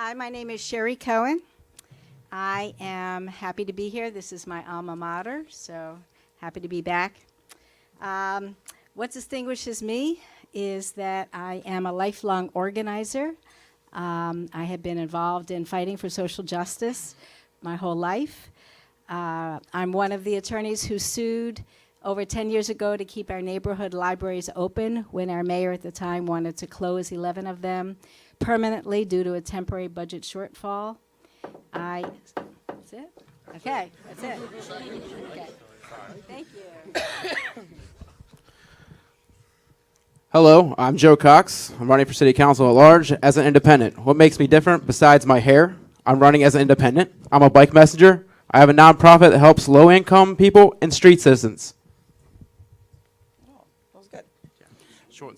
Hi, my name is Sherry Cohen. I am happy to be here. This is my alma mater, so happy to be back. What distinguishes me is that I am a lifelong organizer. I have been involved in fighting for social justice my whole life. I'm one of the attorneys who sued over 10 years ago to keep our neighborhood libraries open when our mayor at the time wanted to close 11 of them permanently due to a temporary budget shortfall. That's it? Okay, that's it. Okay. Thank you. Hello, I'm Joe Cox. I'm running for City Council at large as an independent. What makes me different besides my hair? I'm running as an independent. I'm a bike messenger. I have a nonprofit that helps low-income people and street citizens.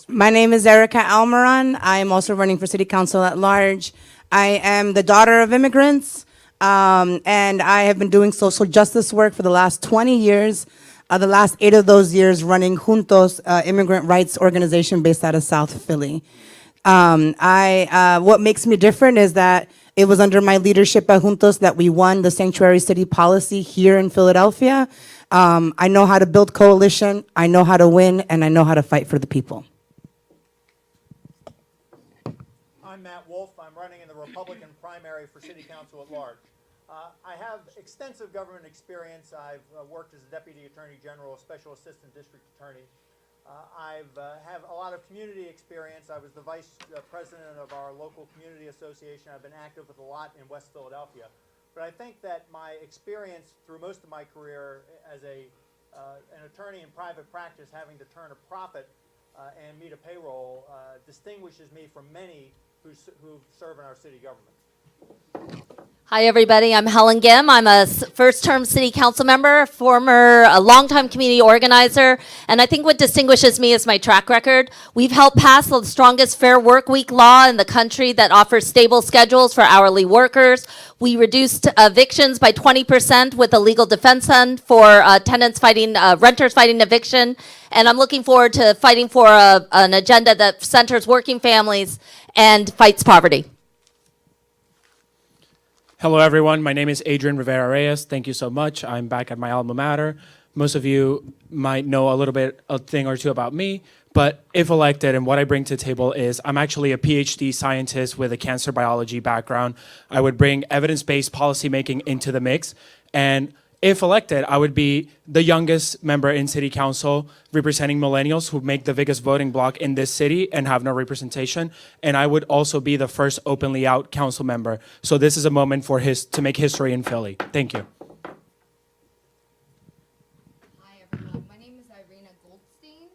My name is Erica Almiron. I am also running for City Council at large. I am the daughter of immigrants, and I have been doing social justice work for the last 20 years. The last 8 of those years running Juntos, immigrant rights organization based out of South Philly. What makes me different is that it was under my leadership at Juntos that we won the sanctuary city policy here in Philadelphia. I know how to build coalition, I know how to win, and I know how to fight for the people. I'm Matt Wolf. I'm running in the Republican primary for City Council at large. I have extensive government experience. I've worked as a Deputy Attorney General, a Special Assistant District Attorney. I have a lot of community experience. I was the Vice President of our local community association. I've been active with a lot in West Philadelphia. But I think that my experience through most of my career as an attorney in private practice, having to turn a profit and meet a payroll, distinguishes me from many who serve in our city government. Hi, everybody. I'm Helen Gim. I'm a first-term city council member, a longtime community organizer, and I think what distinguishes me is my track record. We've helped pass the strongest Fair Work Week law in the country that offers stable schedules for hourly workers. We reduced evictions by 20% with a legal defense fund for renters fighting eviction, and I'm looking forward to fighting for an agenda that centers working families and fights poverty. Hello, everyone. My name is Adrian Rivera-Reyes. Thank you so much. I'm back at my alma mater. Most of you might know a thing or two about me, but if elected, and what I bring to the table is I'm actually a PhD scientist with a cancer biology background. I would bring evidence-based policymaking into the mix, and if elected, I would be the youngest member in city council representing millennials who make the biggest voting bloc in this city and have no representation. And I would also be the first openly out council member. So this is a moment for to make history in Philly. Thank you. Hi, everyone. My name is Irina Goldstein.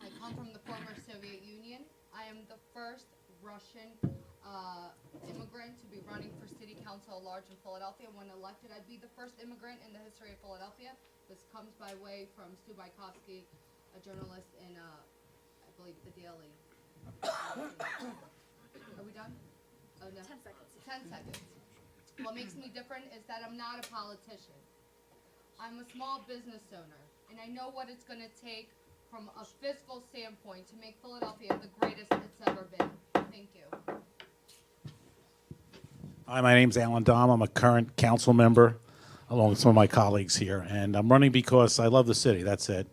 I come from the former Soviet Union. I am the first Russian immigrant to be running for city council at large in Philadelphia. When elected, I'd be the first immigrant in the history of Philadelphia. This comes by way from Stu Bajkovsky, a journalist in, I believe, the Daily. Are we done? Oh, no. 10 seconds. 10 seconds. What makes me different is that I'm not a politician. I'm a small business owner, and I know what it's going to take from a fiscal standpoint to make Philadelphia the greatest it's ever been. Thank you. Hi, my name's Alan Dom. I'm a current council member along with some of my colleagues here. And I'm running because I love the city, that's it.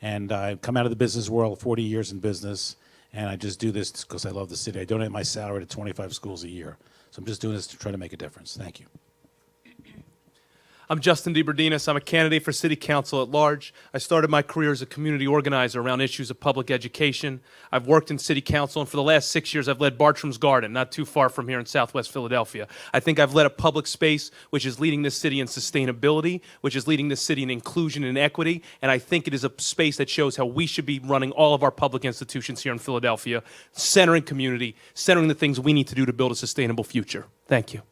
And I've come out of the business world, 40 years in business, and I just do this because I love the city. I donate my salary to 25 schools a year. So I'm just doing this to try to make a difference. Thank you. I'm Justin DeBerdinas. I'm a candidate for City Council at large. I started my career as a community organizer around issues of public education. I've worked in City Council, and for the last 6 years, I've led Bartram's Garden, not too far from here in Southwest Philadelphia. I think I've led a public space which is leading this city in sustainability, which is leading this city in inclusion and equity, and I think it is a space that shows how we should be running all of our public institutions here in Philadelphia, centering community, centering the things we need to do to build a sustainable future. Thank you.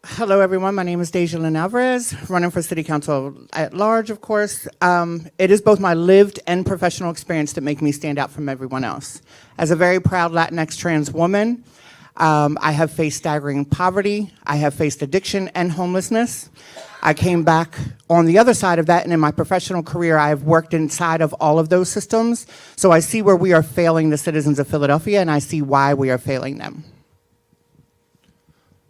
Hello, everyone. My name is Deja Lynn Alvarez, running for City Council at large, of course. It is both my lived and professional experience that make me stand out from everyone else. As a very proud Latinx trans woman, I have faced staggering poverty. I have faced addiction and homelessness. I came back on the other side of that, and in my professional career, I have worked inside of all of those systems. So I see where we are failing the citizens of Philadelphia, and I see why we are failing them.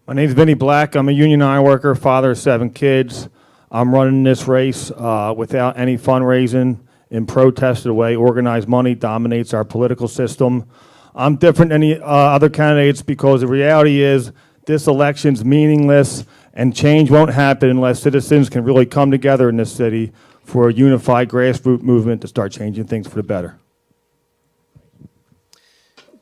My name's Vinny Black. I'm a union iron worker, father of 7 kids. I'm running this race without any fundraising, in protest of the way organized money dominates our political system. I'm different than the other candidates because the reality is this election's meaningless and change won't happen unless citizens can really come together in this city for a unified grassroots movement to start changing things for the better.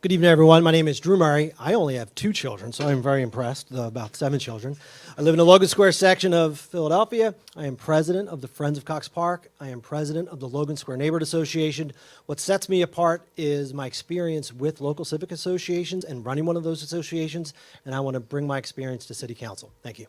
Good evening, everyone. My name is Drew Murray. I only have 2 children, so I'm very impressed, about 7 children. I live in the Logan Square section of Philadelphia. I am president of the Friends of Cox Park. I am president of the Logan Square Neighborhood Association. What sets me apart is my experience with local civic associations and running one of those associations, and I want to bring my experience to City Council. Thank you.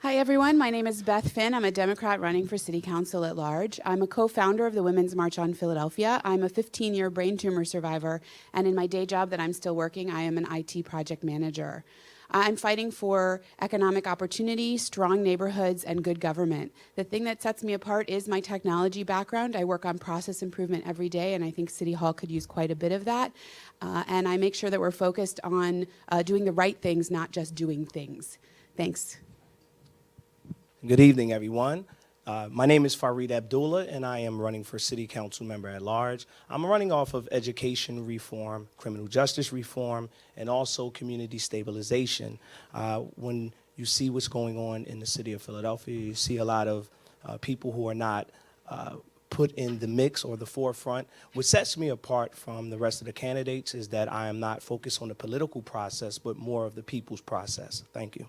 Hi, everyone. My name is Beth Finn. I'm a Democrat running for City Council at large. I'm a co-founder of the Women's March on Philadelphia. I'm a 15-year brain tumor survivor, and in my day job that I'm still working, I am an IT project manager. I'm fighting for economic opportunity, strong neighborhoods, and good government. The thing that sets me apart is my technology background. I work on process improvement every day, and I think City Hall could use quite a bit of that. And I make sure that we're focused on doing the right things, not just doing things. Thanks. Good evening, everyone. My name is Fareed Abdullah, and I am running for City Council member at large. I'm running off of education reform, criminal justice reform, and also community stabilization. When you see what's going on in the city of Philadelphia, you see a lot of people who are not put in the mix or the forefront. What sets me apart from the rest of the candidates is that I am not focused on the political process, but more of the people's process. Thank you.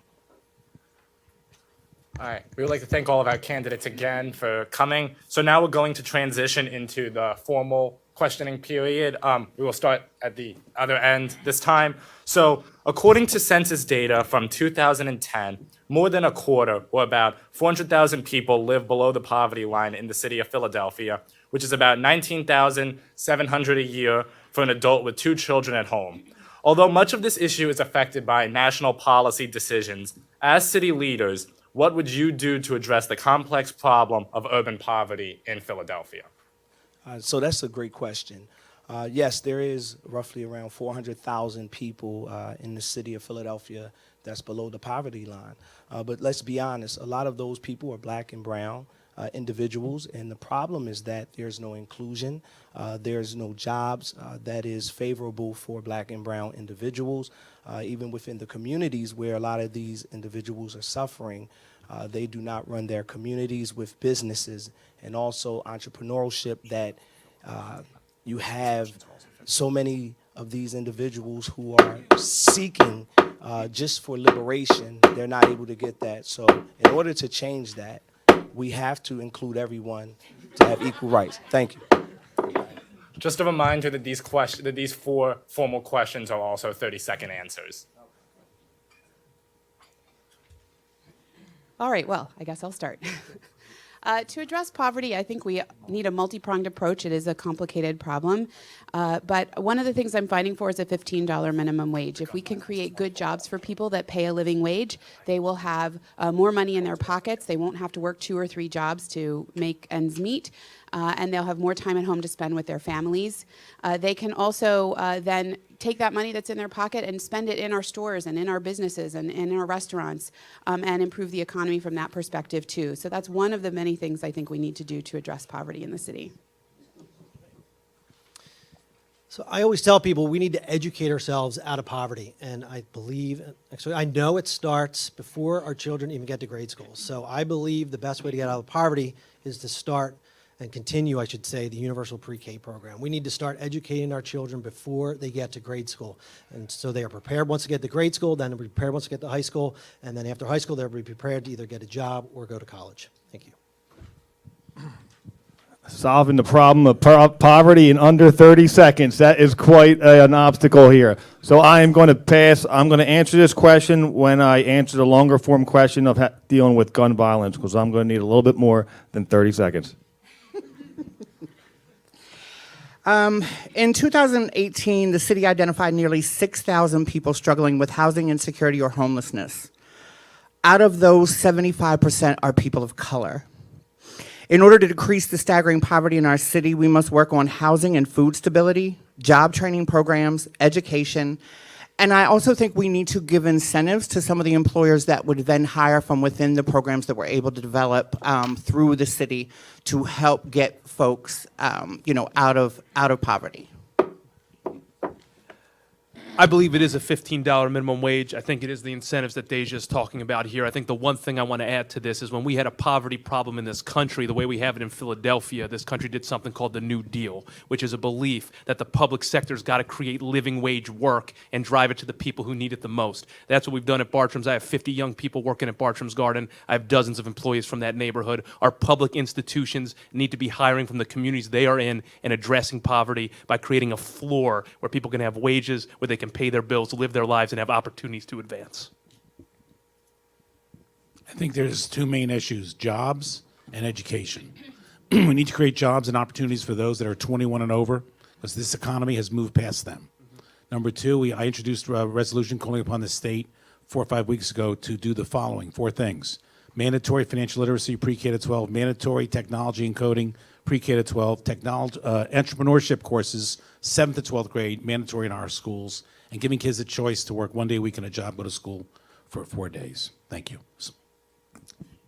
All right, we would like to thank all of our candidates again for coming. So now we're going to transition into the formal questioning period. We will start at the other end this time. So according to census data from 2010, more than a quarter, or about 400,000 people live below the poverty line in the city of Philadelphia, which is about $19,700 a year for an adult with 2 children at home. Although much of this issue is affected by national policy decisions, as city leaders, what would you do to address the complex problem of urban poverty in Philadelphia? So that's a great question. Yes, there is roughly around 400,000 people in the city of Philadelphia that's below the poverty line. But let's be honest, a lot of those people are black and brown individuals, and the problem is that there's no inclusion, there's no jobs that is favorable for black and brown individuals. Even within the communities where a lot of these individuals are suffering, they do not run their communities with businesses and also entrepreneurship that you have so many of these individuals who are seeking just for liberation. They're not able to get that. So in order to change that, we have to include everyone to have equal rights. Thank you. Just a reminder that these 4 formal questions are also 30-second answers. All right, well, I guess I'll start. To address poverty, I think we need a multi-pronged approach. It is a complicated problem. But one of the things I'm fighting for is a $15 minimum wage. If we can create good jobs for people that pay a living wage, they will have more money in their pockets. They won't have to work 2 or 3 jobs to make ends meet. And they'll have more time at home to spend with their families. They can also then take that money that's in their pocket and spend it in our stores and in our businesses and in our restaurants and improve the economy from that perspective too. So that's one of the many things I think we need to do to address poverty in the city. So I always tell people we need to educate ourselves out of poverty. And I believe, actually, I know it starts before our children even get to grade school. So I believe the best way to get out of poverty is to start and continue, I should say, the universal pre-K program. We need to start educating our children before they get to grade school. And so they are prepared once they get to grade school, then they're prepared once they get to high school, and then after high school, they'll be prepared to either get a job or go to college. Thank you. Solving the problem of poverty in under 30 seconds. That is quite an obstacle here. So I am going to pass. I'm going to answer this question when I answer the longer form question of dealing with gun violence, because I'm going to need a little bit more than 30 seconds. In 2018, the city identified nearly 6,000 people struggling with housing insecurity or homelessness. Out of those, 75% are people of color. In order to decrease the staggering poverty in our city, we must work on housing and food stability, job training programs, education, and I also think we need to give incentives to some of the employers that would then hire from within the programs that we're able to develop through the city to help get folks, out of poverty. I believe it is a $15 minimum wage. I think it is the incentives that Deja is talking about here. I think the one thing I want to add to this is when we had a poverty problem in this country, the way we have it in Philadelphia, this country did something called the New Deal, which is a belief that the public sector's got to create living wage work and drive it to the people who need it the most. That's what we've done at Bartram's. I have 50 young people working at Bartram's Garden. I have dozens of employees from that neighborhood. Our public institutions need to be hiring from the communities they are in and addressing poverty by creating a floor where people can have wages, where they can pay their bills, live their lives, and have opportunities to advance. I think there's two main issues, jobs and education. We need to create jobs and opportunities for those that are 21 and over, because this economy has moved past them. Number two, I introduced a resolution calling upon the state 4 or 5 weeks ago to do the following 4 things. Mandatory financial literacy, pre-K to 12, mandatory technology and coding, pre-K to 12, entrepreneurship courses, 7th to 12th grade, mandatory in our schools, and giving kids a choice to work 1 day a week in a job, go to school for 4 days. Thank you.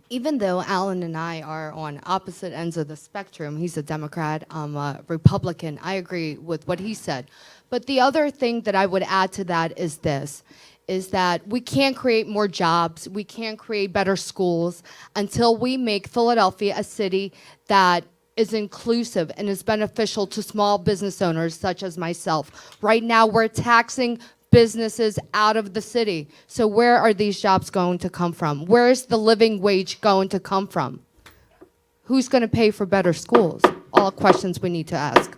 Even though Alan and I are on opposite ends of the spectrum, he's a Democrat, I'm a Republican, I agree with what he said. But the other thing that I would add to that is this, is that we can't create more jobs, we can't create better schools until we make Philadelphia a city that is inclusive and is beneficial to small business owners such as myself. Right now, we're taxing businesses out of the city. So where are these jobs going to come from? Where is the living wage going to come from? Who's going to pay for better schools? All questions we need to ask.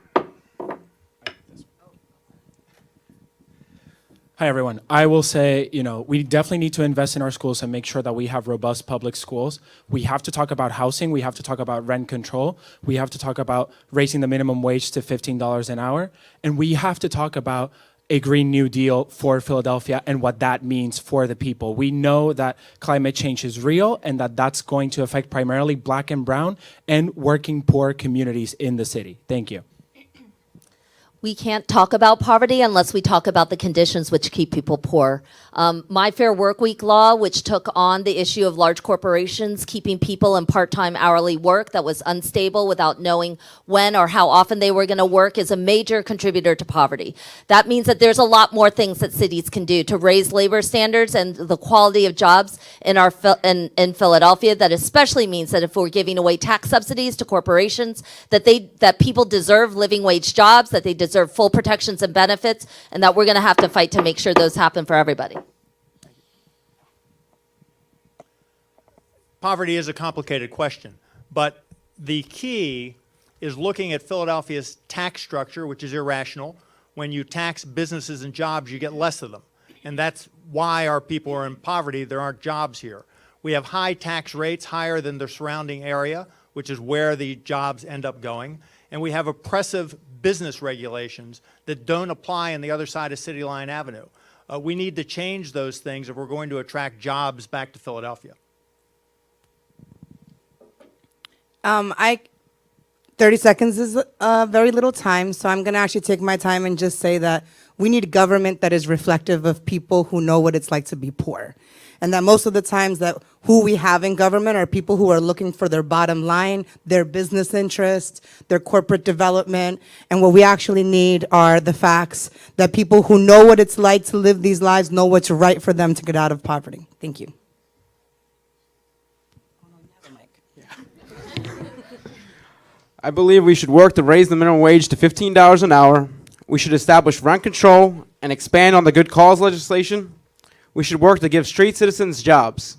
Hi, everyone. I will say, we definitely need to invest in our schools and make sure that we have robust public schools. We have to talk about housing. We have to talk about rent control. We have to talk about raising the minimum wage to $15 an hour. And we have to talk about a Green New Deal for Philadelphia and what that means for the people. We know that climate change is real and that that's going to affect primarily Black and brown and working poor communities in the city. Thank you. We can't talk about poverty unless we talk about the conditions which keep people poor. My Fair Workweek law, which took on the issue of large corporations keeping people in part-time hourly work that was unstable without knowing when or how often they were going to work, is a major contributor to poverty. That means that there's a lot more things that cities can do to raise labor standards and the quality of jobs in in Philadelphia. That especially means that if we're giving away tax subsidies to corporations, that people deserve living wage jobs, that they deserve full protections and benefits, and that we're going to have to fight to make sure those happen for everybody. Poverty is a complicated question, but the key is looking at Philadelphia's tax structure, which is irrational. When you tax businesses and jobs, you get less of them. And that's why our people are in poverty. There aren't jobs here. We have high tax rates, higher than the surrounding area, which is where the jobs end up going. And we have oppressive business regulations that don't apply on the other side of City Line Avenue. We need to change those things if we're going to attract jobs back to Philadelphia. 30 seconds is very little time, so I'm going to actually take my time and just say that we need a government that is reflective of people who know what it's like to be poor. And that most of the times that who we have in government are people who are looking for their bottom line, their business interests, their corporate development. And what we actually need are the facts that people who know what it's like to live these lives know what's right for them to get out of poverty. Thank you. I believe we should work to raise the minimum wage to $15 an hour. We should establish rent control and expand on the good cause legislation. We should work to give street citizens jobs.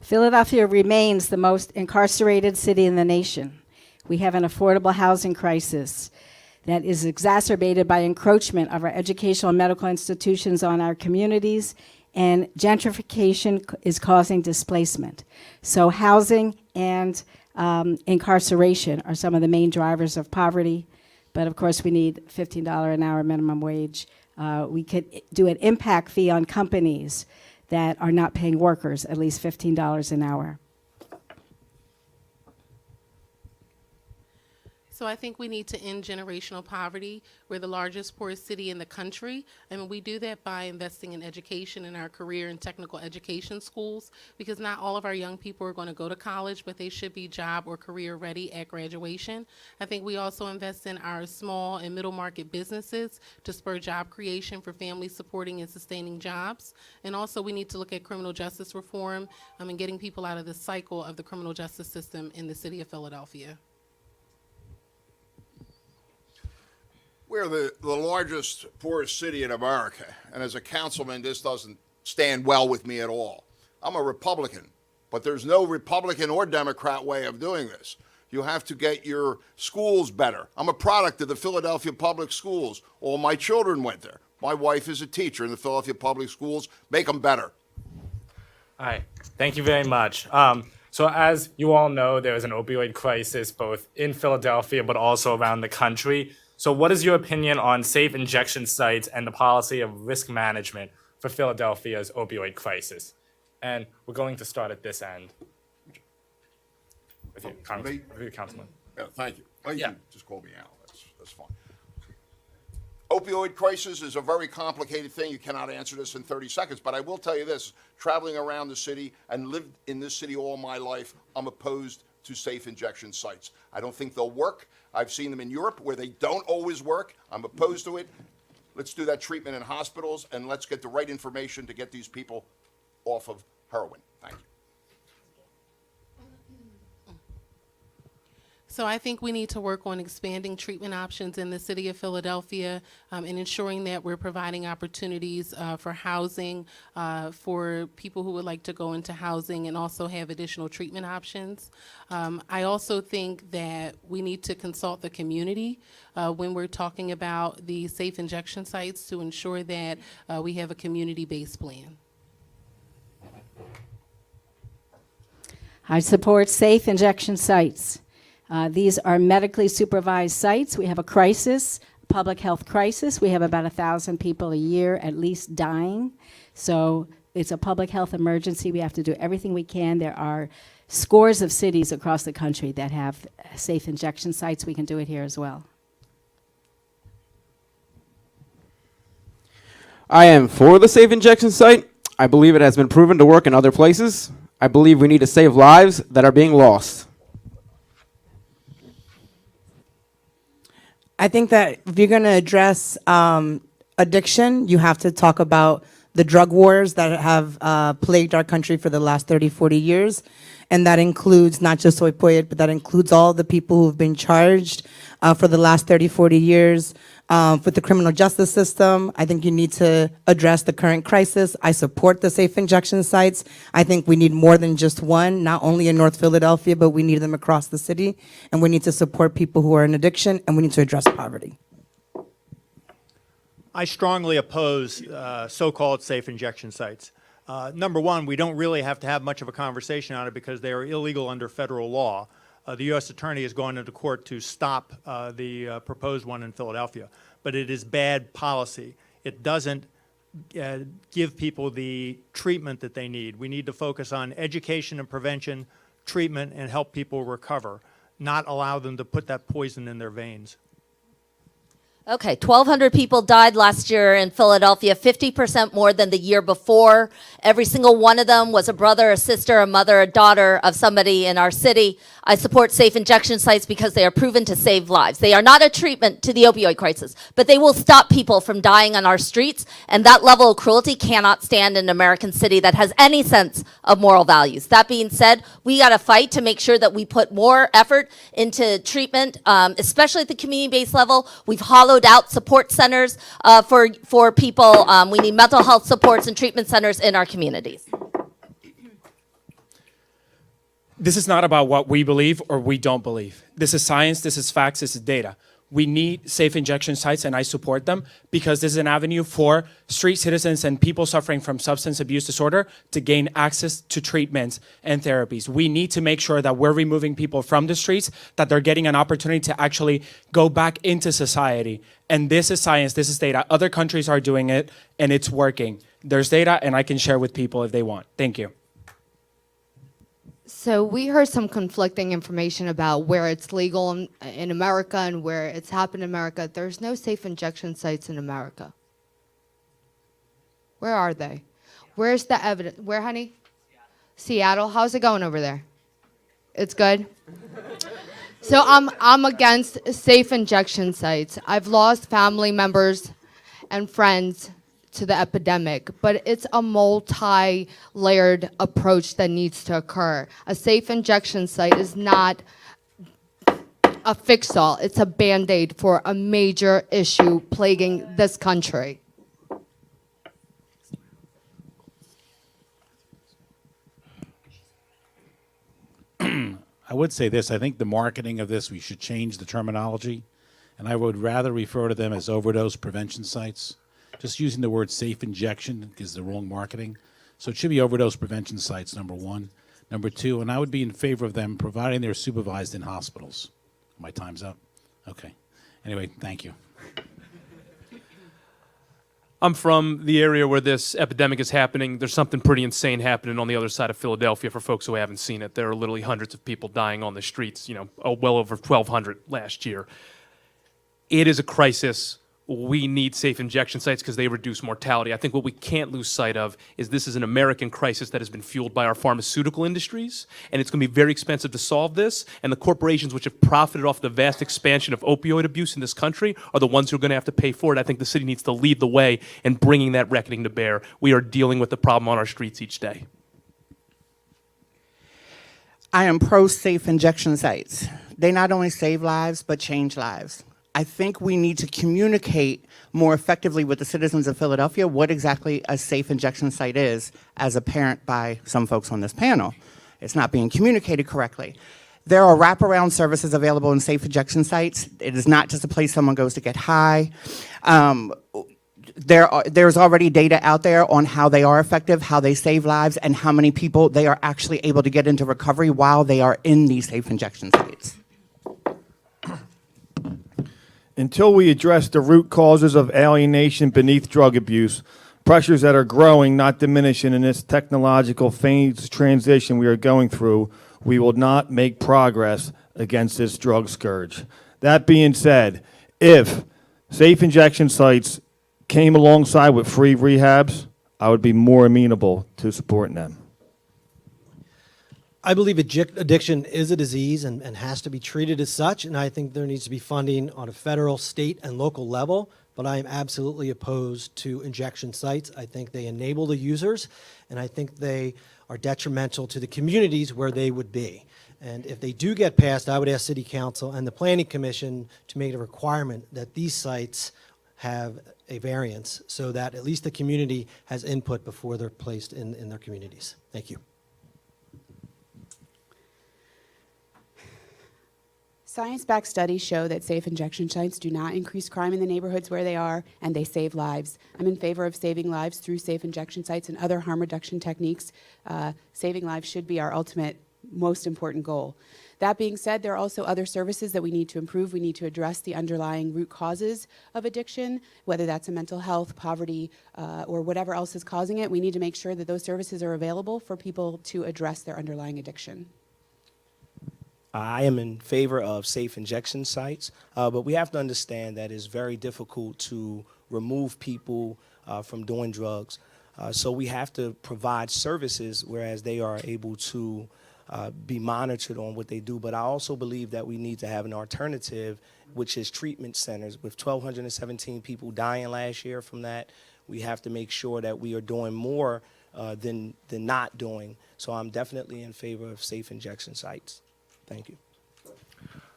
Philadelphia remains the most incarcerated city in the nation. We have an affordable housing crisis that is exacerbated by encroachment of our educational and medical institutions on our communities and gentrification is causing displacement. So housing and incarceration are some of the main drivers of poverty. But of course, we need $15 an hour minimum wage. We could do an impact fee on companies that are not paying workers at least $15 an hour. So I think we need to end generational poverty. We're the largest poorest city in the country, and we do that by investing in education in our career and technical education schools, because not all of our young people are going to go to college, but they should be job or career ready at graduation. I think we also invest in our small and middle market businesses to spur job creation for families supporting and sustaining jobs. And also we need to look at criminal justice reform and getting people out of the cycle of the criminal justice system in the city of Philadelphia. We're the largest, poorest city in America, and as a councilman, this doesn't stand well with me at all. I'm a Republican, but there's no Republican or Democrat way of doing this. You have to get your schools better. I'm a product of the Philadelphia Public Schools. All my children went there. My wife is a teacher in the Philadelphia Public Schools. Make them better. All right, thank you very much. So as you all know, there is an opioid crisis both in Philadelphia but also around the country. So what is your opinion on safe injection sites and the policy of risk management for Philadelphia's opioid crisis? And we're going to start at this end. With you, Councilman. Yeah, thank you. Well, you Yeah. can just call me Al. That's fine. Opioid crisis is a very complicated thing. You cannot answer this in 30 seconds, but I will tell you this. Traveling around the city and lived in this city all my life, I'm opposed to safe injection sites. I don't think they'll work. I've seen them in Europe where they don't always work. I'm opposed to it. Let's do that treatment in hospitals, and let's get the right information to get these people off of heroin. Thank you. So I think we need to work on expanding treatment options in the city of Philadelphia and ensuring that we're providing opportunities for housing for people who would like to go into housing and also have additional treatment options. I also think that we need to consult the community when we're talking about the safe injection sites to ensure that we have a community-based plan. I support safe injection sites. These are medically supervised sites. We have a crisis, public health crisis. We have about 1,000 people a year at least dying. So it's a public health emergency. We have to do everything we can. There are scores of cities across the country that have safe injection sites. We can do it here as well. I am for the safe injection site. I believe it has been proven to work in other places. I believe we need to save lives that are being lost. I think that if you're going to address addiction, you have to talk about the drug wars that have plagued our country for the last 30, 40 years. And that includes not just opioid, but that includes all the people who've been charged for the last 30, 40 years with the criminal justice system. I think you need to address the current crisis. I support the safe injection sites. I think we need more than just one, not only in North Philadelphia, but we need them across the city. And we need to support people who are in addiction, and we need to address poverty. I strongly oppose so-called safe injection sites. Number one, we don't really have to have much of a conversation on it because they are illegal under federal law. The U.S. Attorney has gone into court to stop the proposed one in Philadelphia, but it is bad policy. It doesn't give people the treatment that they need. We need to focus on education and prevention, treatment, and help people recover, not allow them to put that poison in their veins. Okay, 1,200 people died last year in Philadelphia, 50% more than the year before. Every single one of them was a brother, a sister, a mother, a daughter of somebody in our city. I support safe injection sites because they are proven to save lives. They are not a treatment to the opioid crisis, but they will stop people from dying on our streets, and that level of cruelty cannot stand in an American city that has any sense of moral values. That being said, we got to fight to make sure that we put more effort into treatment, especially at the community-based level. We've hollowed out support centers for people. We need mental health supports and treatment centers in our communities. This is not about what we believe or we don't believe. This is science, this is facts, this is data. We need safe injection sites, and I support them because this is an avenue for street citizens and people suffering from substance abuse disorder to gain access to treatments and therapies. We need to make sure that we're removing people from the streets, that they're getting an opportunity to actually go back into society. And this is science, this is data. Other countries are doing it, and it's working. There's data, and I can share with people if they want. Thank you. So we heard some conflicting information about where it's legal in America and where it's happened in America. There's no safe injection sites in America. Where are they? Where's the evidence? Where, honey? Seattle. How's it going over there? It's good. So I'm against safe injection sites. I've lost family members and friends to the epidemic, but it's a multi-layered approach that needs to occur. A safe injection site is not a fix-all. It's a Band-Aid for a major issue plaguing this country. I would say this. I think the marketing of this, we should change the terminology, and I would rather refer to them as overdose prevention sites. Just using the word safe injection is the wrong marketing. So it should be overdose prevention sites, number one. Number two, and I would be in favor of them providing they're supervised in hospitals. My time's up? Okay. Anyway, thank you. I'm from the area where this epidemic is happening. There's something pretty insane happening on the other side of Philadelphia for folks who haven't seen it. There are literally hundreds of people dying on the streets, well over 1,200 last year. It is a crisis. We need safe injection sites because they reduce mortality. I think what we can't lose sight of is this is an American crisis that has been fueled by our pharmaceutical industries, and it's going to be very expensive to solve this, and the corporations which have profited off the vast expansion of opioid abuse in this country are the ones who are going to have to pay for it. I think the city needs to lead the way in bringing that reckoning to bear. We are dealing with the problem on our streets each day. I am pro safe injection sites. They not only save lives, but change lives. I think we need to communicate more effectively with the citizens of Philadelphia what exactly a safe injection site is, as apparent by some folks on this panel. It's not being communicated correctly. There are wraparound services available in safe injection sites. It is not just a place someone goes to get high. There's already data out there on how they are effective, how they save lives, and how many people they are actually able to get into recovery while they are in these safe injection sites. Until we address the root causes of alienation beneath drug abuse, pressures that are growing, not diminishing in this technological phase transition we are going through, we will not make progress against this drug scourge. That being said, if safe injection sites came alongside with free rehabs, I would be more amenable to supporting them. I believe addiction is a disease and has to be treated as such, and I think there needs to be funding on a federal, state, and local level, but I am absolutely opposed to injection sites. I think they enable the users, and I think they are detrimental to the communities where they would be. And if they do get passed, I would ask City Council and the Planning Commission to make a requirement that these sites have a variance so that at least the community has input before they're placed in their communities. Thank you. Science-backed studies show that safe injection sites do not increase crime in the neighborhoods where they are, and they save lives. I'm in favor of saving lives through safe injection sites and other harm reduction techniques. Saving lives should be our ultimate, most important goal. That being said, there are also other services that we need to improve. We need to address the underlying root causes of addiction, whether that's a mental health, poverty, or whatever else is causing it. We need to make sure that those services are available for people to address their underlying addiction. I am in favor of safe injection sites, but we have to understand that it's very difficult to remove people from doing drugs. So we have to provide services whereas they are able to be monitored on what they do. But I also believe that we need to have an alternative, which is treatment centers. With 1,217 people dying last year from that, we have to make sure that we are doing more than not doing. So I'm definitely in favor of safe injection sites. Thank you.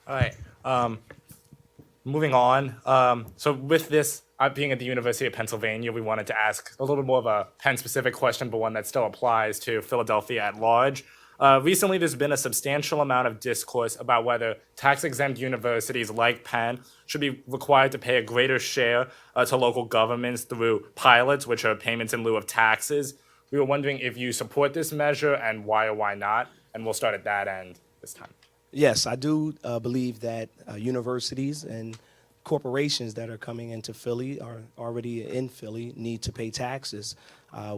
All right. Moving on. So with this, being at the University of Pennsylvania, we wanted to ask a little bit more of a Penn-specific question, but one that still applies to Philadelphia at large. Recently, there's been a substantial amount of discourse about whether tax-exempt universities like Penn should be required to pay a greater share to local governments through pilots, which are payments in lieu of taxes. We were wondering if you support this measure and why or why not, and we'll start at that end this time. Yes, I do believe that universities and corporations that are coming into Philly, are already in Philly, need to pay taxes.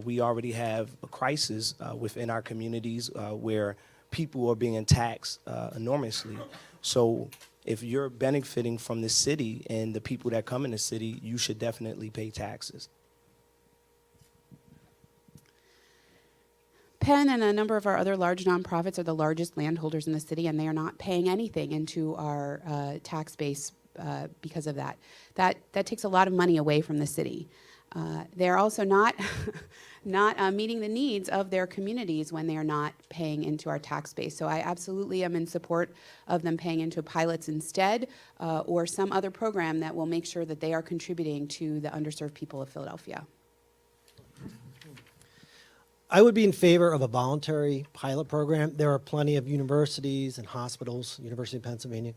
We already have a crisis within our communities where people are being taxed enormously. So if you're benefiting from the city and the people that come in the city, you should definitely pay taxes. Penn and a number of our other large nonprofits are the largest landholders in the city, and they are not paying anything into our tax base because of that. That takes a lot of money away from the city. They're also not meeting the needs of their communities when they are not paying into our tax base. So I absolutely am in support of them paying into pilots instead, or some other program that will make sure that they are contributing to the underserved people of Philadelphia. I would be in favor of a voluntary pilot program. There are plenty of universities and hospitals, University of Pennsylvania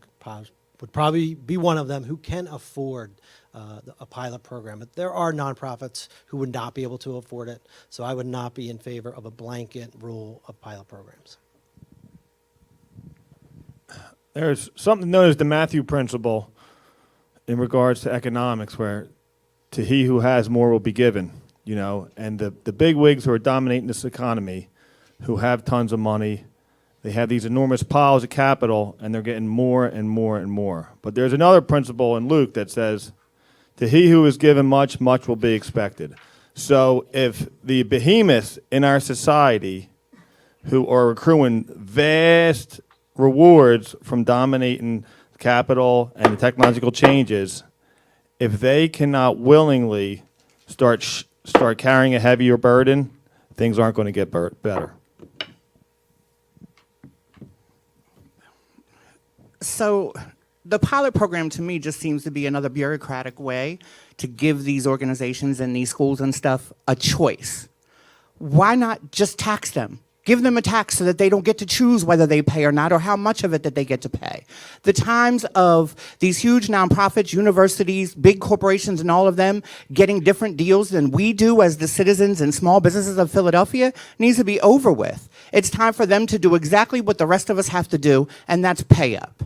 would probably be one of them, who can afford a pilot program. But there are nonprofits who would not be able to afford it, so I would not be in favor of a blanket rule of pilot programs. There's something known as the Matthew Principle in regards to economics, where to he who has more will be given. You know, and the big wigs who are dominating this economy, who have tons of money, they have these enormous piles of capital, and they're getting more and more and more. But there's another principle in Luke that says, to he who is given much, much will be expected. So if the behemoths in our society who are accruing vast rewards from dominating capital and the technological changes, if they cannot willingly start carrying a heavier burden, things aren't going to get better. So the pilot program to me just seems to be another bureaucratic way to give these organizations and these schools and stuff a choice. Why not just tax them? Give them a tax so that they don't get to choose whether they pay or not, or how much of it that they get to pay. The times of these huge nonprofits, universities, big corporations, and all of them getting different deals than we do as the citizens and small businesses of Philadelphia needs to be over with. It's time for them to do exactly what the rest of us have to do, and that's pay up.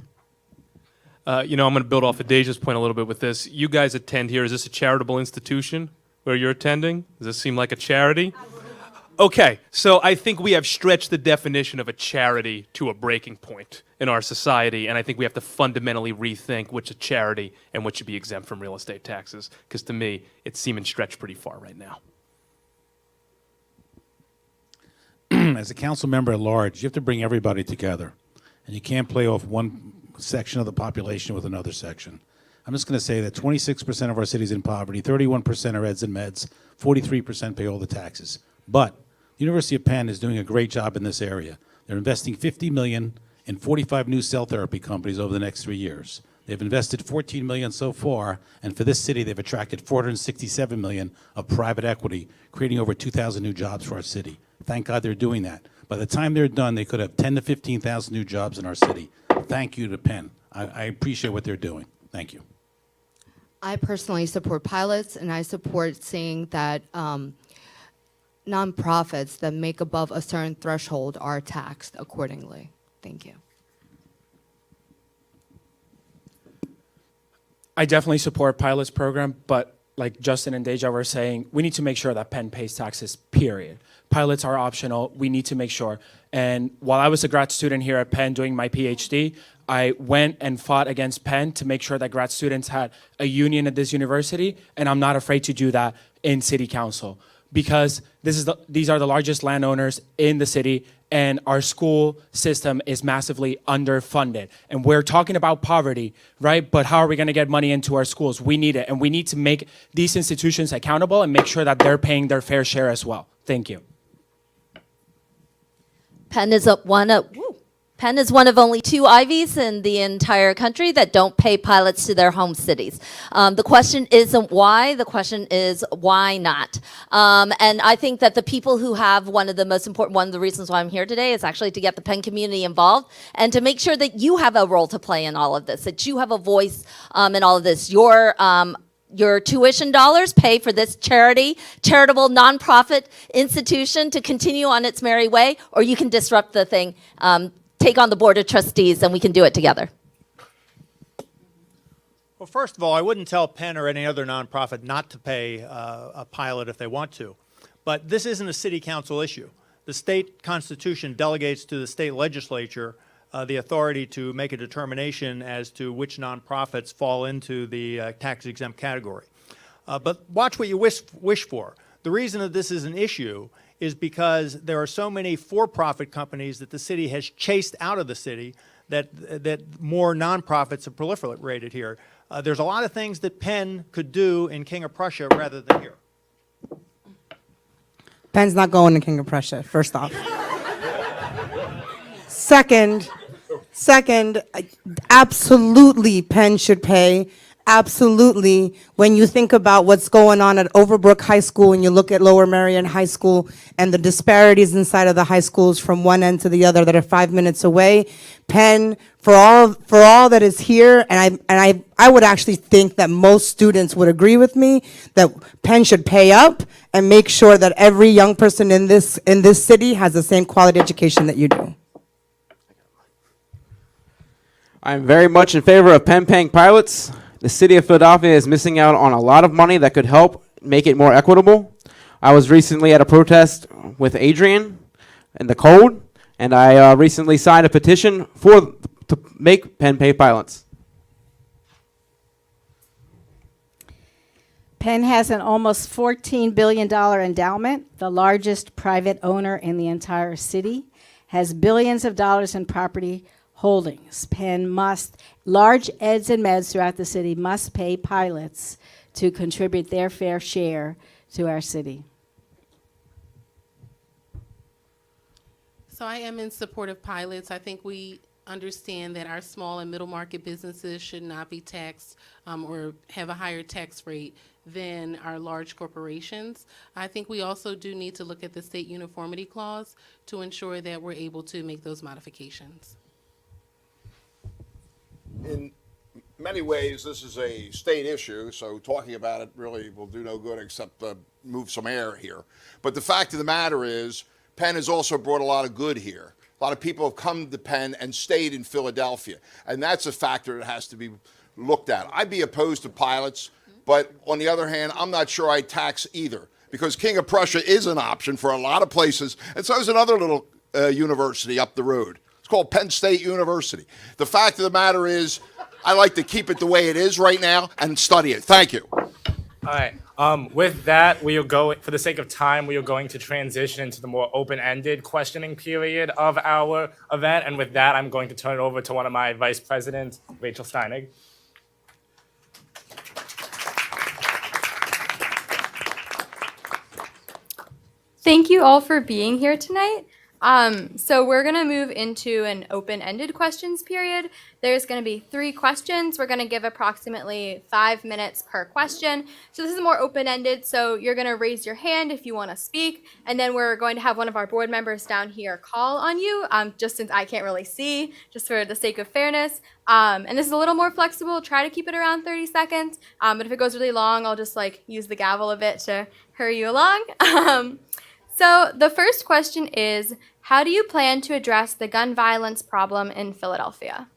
I'm going to build off of Deja's point a little bit with this. You guys attend here. Is this a charitable institution where you're attending? Does this seem like a charity? Okay, so I think we have stretched the definition of a charity to a breaking point in our society, and I think we have to fundamentally rethink which is charity and what should be exempt from real estate taxes, because to me, it's seeming stretched pretty far right now. As a council member at large, you have to bring everybody together, and you can't play off one section of the population with another section. I'm just going to say that 26% of our city's in poverty, 31% are eds and meds, 43% pay all the taxes. But University of Penn is doing a great job in this area. They're investing $50 million in 45 new cell therapy companies over the next 3 years. They've invested $14 million so far, and for this city, they've attracted $467 million of private equity, creating over 2,000 new jobs for our city. Thank God they're doing that. By the time they're done, they could have 10 to 15,000 new jobs in our city. Thank you to Penn. I appreciate what they're doing. Thank you. I personally support pilots, and I support seeing that nonprofits that make above a certain threshold are taxed accordingly. Thank you. I definitely support pilots program, but like Justin and Deja were saying, we need to make sure that Penn pays taxes, period. Pilots are optional. We need to make sure. And while I was a grad student here at Penn doing my PhD, I went and fought against Penn to make sure that grad students had a union at this university, and I'm not afraid to do that in city council, because these are the largest landowners in the city, and our school system is massively underfunded. And we're talking about poverty, right? But how are we going to get money into our schools? We need it, and we need to make these institutions accountable and make sure that they're paying their fair share as well. Thank you. Penn is Penn is one of only 2 Ivies in the entire country that don't pay pilots to their home cities. The question isn't why, the question is why not? And I think that the people who have one of the reasons why I'm here today is actually to get the Penn community involved and to make sure that you have a role to play in all of this, that you have a voice in all of this. Your tuition dollars pay for this charitable nonprofit institution to continue on its merry way, or you can disrupt the thing. Take on the board of trustees and we can do it together. Well, first of all, I wouldn't tell Penn or any other nonprofit not to pay a pilot if they want to. But this isn't a city council issue. The state constitution delegates to the state legislature the authority to make a determination as to which nonprofits fall into the tax-exempt category. But watch what you wish for. The reason that this is an issue is because there are so many for-profit companies that the city has chased out of the city that more nonprofits have proliferated here. There's a lot of things that Penn could do in King of Prussia rather than here. Penn's not going to King of Prussia, first off. Second, absolutely Penn should pay. Absolutely. When you think about what's going on at Overbrook High School and you look at Lower Merion High School and the disparities inside of the high schools from one end to the other that are 5 minutes away, Penn, for all that is here, and I would actually think that most students would agree with me that Penn should pay up and make sure that every young person in this city has the same quality education that you do. I'm very much in favor of Penn paying pilots. The city of Philadelphia is missing out on a lot of money that could help make it more equitable. I was recently at a protest with Adrian in the code, and I recently signed a petition to make Penn pay pilots. Penn has an almost $14 billion endowment, the largest private owner in the entire city, has billions of dollars in property holdings. Penn large eds and meds throughout the city must pay pilots to contribute their fair share to our city. So I am in support of pilots. I think we understand that our small and middle market businesses should not be taxed or have a higher tax rate than our large corporations. I think we also do need to look at the state uniformity clause to ensure that we're able to make those modifications. In many ways, this is a state issue, so talking about it really will do no good except move some air here. But the fact of the matter is, Penn has also brought a lot of good here. A lot of people have come to Penn and stayed in Philadelphia, and that's a factor that has to be looked at. I'd be opposed to pilots, but on the other hand, I'm not sure I'd tax either, because King of Prussia is an option for a lot of places, and so is another little university up the road. It's called Penn State University. The fact of the matter is, I like to keep it the way it is right now and study it. Thank you. All right. With that, we will go, for the sake of time, we are going to transition into the more open-ended questioning period of our event. And with that, I'm going to turn it over to one of my vice presidents, Rachel Steinig. Thank you all for being here tonight. So we're going to move into an open-ended questions period. There's going to be 3 questions. We're going to give approximately 5 minutes per question. So this is more open-ended, so you're going to raise your hand if you want to speak, and then we're going to have one of our board members down here call on you, just since I can't really see, just for the sake of fairness. And this is a little more flexible. Try to keep it around 30 seconds, but if it goes really long, I'll just use the gavel a bit to hurry you along. So the first question is, how do you plan to address the gun violence problem in Philadelphia?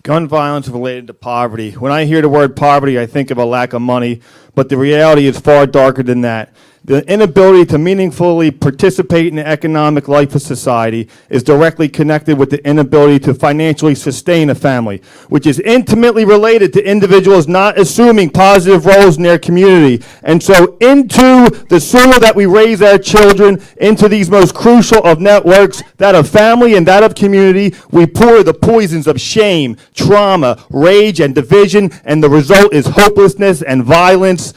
Gun violence related to poverty. When I hear the word poverty, I think of a lack of money, but the reality is far darker than that. The inability to meaningfully participate in the economic life of society is directly connected with the inability to financially sustain a family, which is intimately related to individuals not assuming positive roles in their community. And so the sooner that we raise our children into these most crucial of networks, that of family and that of community, we pour the poisons of shame, trauma, rage, and division, and the result is hopelessness and violence.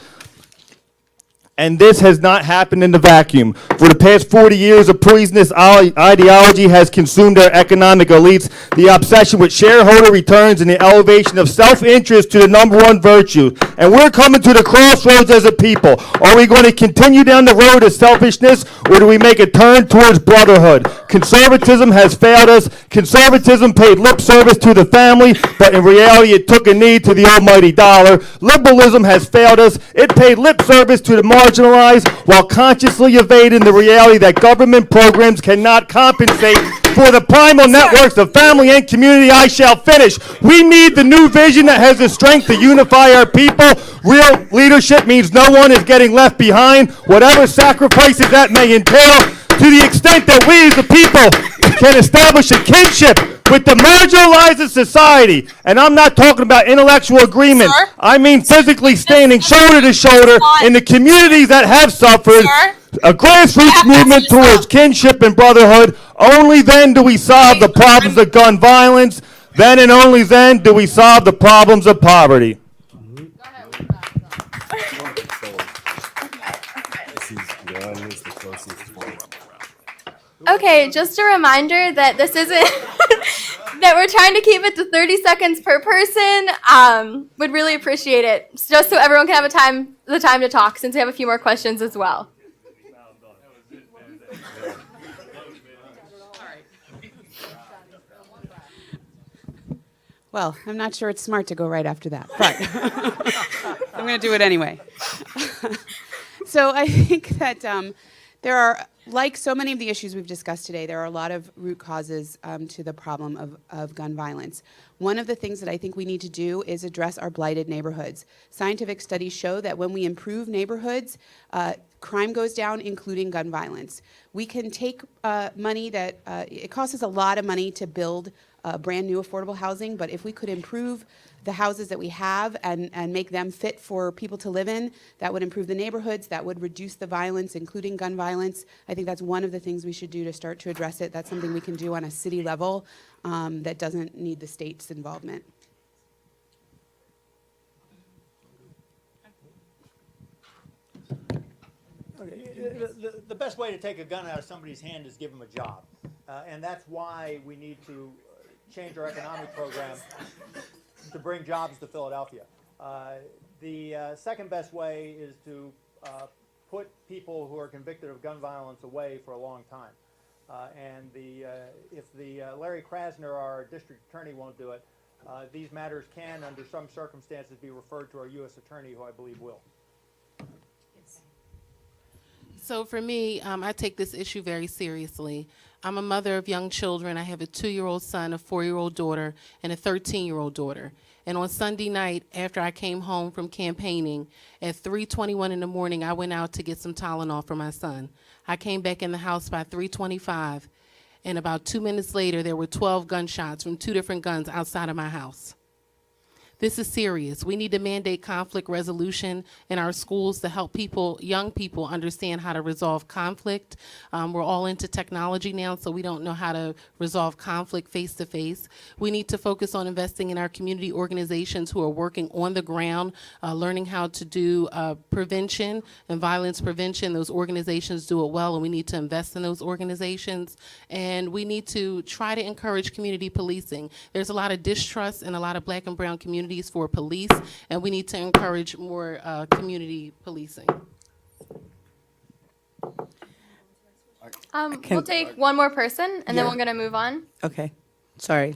and this has not happened in the vacuum. For the past 40 years, a poisonous ideology has consumed our economic elites. The obsession with shareholder returns and the elevation of self-interest to the number one virtue. And we're coming to the crossroads as a people. Are we going to continue down the road of selfishness, or do we make a turn towards brotherhood? Conservatism has failed us. Conservatism paid lip service to the family, but in reality it took a knee to the almighty dollar. Liberalism has failed us. It paid lip service to the marginalized while consciously evading the reality that government programs cannot compensate for the primal networks of family and community. I shall finish. We need the new vision that has the strength to unify our people. Real leadership means no one is getting left behind, whatever sacrifices that may entail. To the extent that we as the people can establish a kinship with the marginalized in society, and I'm not talking about intellectual agreement, Sir? I mean physically standing shoulder to shoulder in the communities that have suffered, Sir? a grassroots movement towards kinship and brotherhood. Only then do we solve the problems of gun violence. Then and only then do we solve the problems of poverty. Okay, just a reminder that this isn't that we're trying to keep it to 30 seconds per person. Would really appreciate it, just so everyone can have the time to talk, since we have a few more questions as well. Well, I'm not sure it's smart to go right after that, but I'm going to do it anyway. So I think that there are, like so many of the issues we've discussed today, there are a lot of root causes to the problem of gun violence. One of the things that I think we need to do is address our blighted neighborhoods. Scientific studies show that when we improve neighborhoods, crime goes down, including gun violence. We can take money that, it costs us a lot of money to build brand new affordable housing, but if we could improve the houses that we have and make them fit for people to live in, that would improve the neighborhoods, that would reduce the violence, including gun violence. I think that's one of the things we should do to start to address it. That's something we can do on a city level that doesn't need the state's involvement. The best way to take a gun out of somebody's hand is give them a job. And that's why we need to change our economic program to bring jobs to Philadelphia. The second best way is to put people who are convicted of gun violence away for a long time. And if Larry Krasner, our district attorney, won't do it, these matters can, under some circumstances, be referred to our U.S. attorney, who I believe will. So for me, I take this issue very seriously. I'm a mother of young children. I have a 2-year-old son, a 4-year-old daughter, and a 13-year-old daughter. And on Sunday night, after I came home from campaigning, at 3:21 in the morning, I went out to get some Tylenol for my son. I came back in the house by 3:25, and about 2 minutes later, there were 12 gunshots from 2 different guns outside of my house. This is serious. We need to mandate conflict resolution in our schools to help people, young people, understand how to resolve conflict. We're all into technology now, so we don't know how to resolve conflict face to face. We need to focus on investing in our community organizations who are working on the ground, learning how to do prevention and violence prevention. Those organizations do it well, and we need to invest in those organizations. And we need to try to encourage community policing. There's a lot of distrust in a lot of Black and brown communities for police, and we need to encourage more community policing. We'll take one more person, and then we're going to move on. Okay, sorry.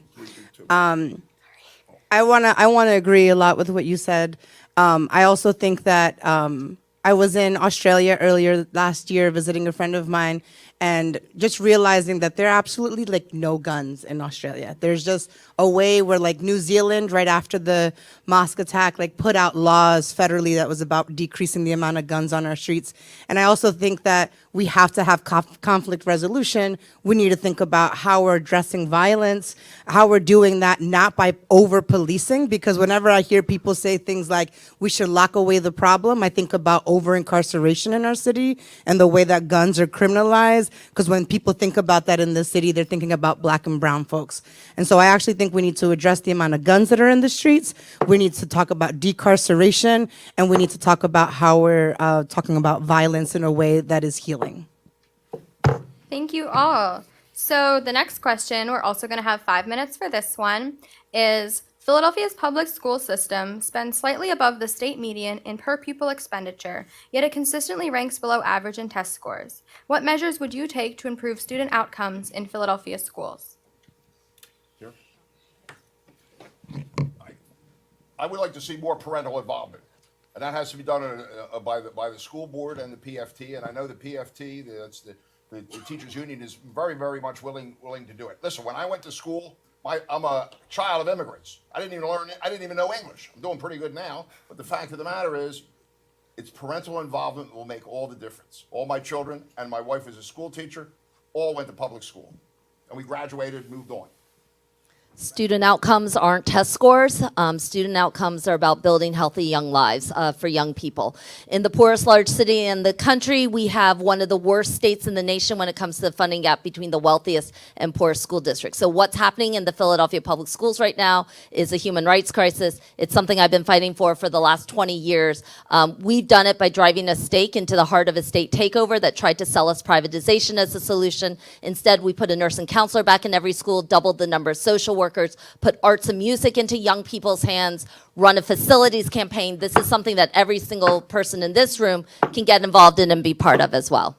I wanna agree a lot with what you said. I also think that I was in Australia earlier last year visiting a friend of mine, and just realizing that there are absolutely like no guns in Australia. There's just a way where like New Zealand, right after the mosque attack, like put out laws federally that was about decreasing the amount of guns on our streets. And I also think that we have to have conflict resolution. We need to think about how we're addressing violence, how we're doing that not by over-policing, because whenever I hear people say things like we should lock away the problem, I think about over-incarceration in our city and the way that guns are criminalized. Because when people think about that in the city, they're thinking about black and brown folks. And so I actually think we need to address the amount of guns that are in the streets. We need to talk about decarceration, and we need to talk about how we're talking about violence in a way that is healing. Thank you all. So the next question, we're also going to have 5 minutes for this one, is Philadelphia's public school system spends slightly above the state median in per pupil expenditure, yet it consistently ranks below average in test scores. What measures would you take to improve student outcomes in Philadelphia schools? I would like to see more parental involvement, and that has to be done by the school board and the PFT. And I know the PFT, the teachers union, is very, very much willing to do it. Listen, when I went to school, I'm a child of immigrants. I didn't even know English. I'm doing pretty good now, but the fact of the matter is, it's parental involvement that will make all the difference. All my children, and my wife is a school teacher, all went to public school, and we graduated and moved on. Student outcomes aren't test scores. Student outcomes are about building healthy young lives for young people. In the poorest large city in the country, we have one of the worst states in the nation when it comes to the funding gap between the wealthiest and poorest school districts. So what's happening in the Philadelphia public schools right now is a human rights crisis. It's something I've been fighting for the last 20 years. We've done it by driving a stake into the heart of a state takeover that tried to sell us privatization as a solution. Instead, we put a nurse and counselor back in every school, doubled the number of social workers, put arts and music into young people's hands, run a facilities campaign. This is something that every single person in this room can get involved in and be part of as well.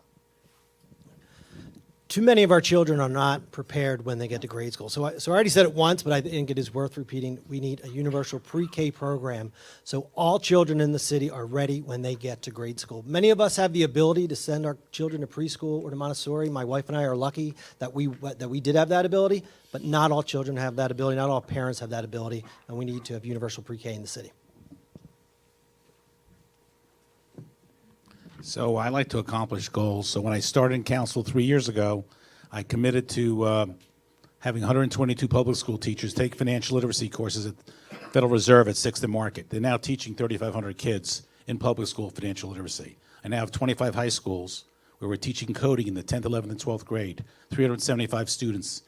Too many of our children are not prepared when they get to grade school. So I already said it once, but I think it is worth repeating. We need a universal pre-K program so all children in the city are ready when they get to grade school. Many of us have the ability to send our children to preschool or to Montessori. My wife and I are lucky that we did have that ability, but not all children have that ability. Not all parents have that ability, and we need to have universal pre-K in the city. So I like to accomplish goals. So when I started in council 3 years ago, I committed to having 122 public school teachers take financial literacy courses at Federal Reserve at 6th and Market. They're now teaching 3,500 kids in public school financial literacy. I now have 25 high schools where we're teaching coding in the 10th, 11th, and 12th grade. 375 students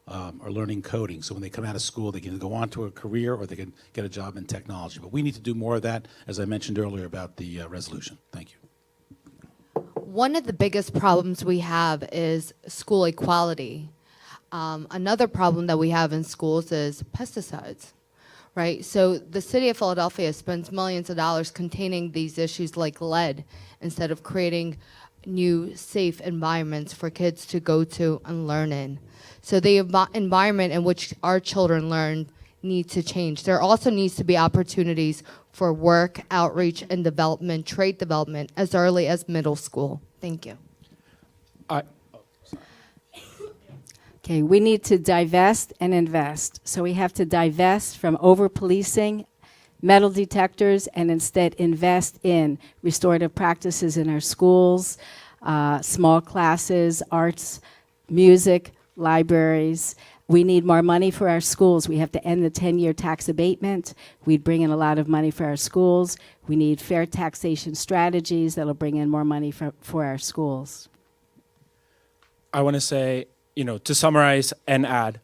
are learning coding. So when they come out of school, they can go on to a career or they can get a job in technology. But we need to do more of that, as I mentioned earlier about the resolution. Thank you. One of the biggest problems we have is school equality. Another problem that we have in schools is pesticides, right? So the city of Philadelphia spends millions of dollars containing these issues like lead instead of creating new safe environments for kids to go to and learn in. So the environment in which our children learn need to change. There also needs to be opportunities for work, outreach, and development, trade development, as early as middle school. Thank you. Okay, we need to divest and invest. So we have to divest from over-policing, metal detectors, and instead invest in restorative practices in our schools, small classes, arts, music, libraries. We need more money for our schools. We have to end the 10-year tax abatement. We'd bring in a lot of money for our schools. We need fair taxation strategies that'll bring in more money for our schools. I want to say, to summarize and add,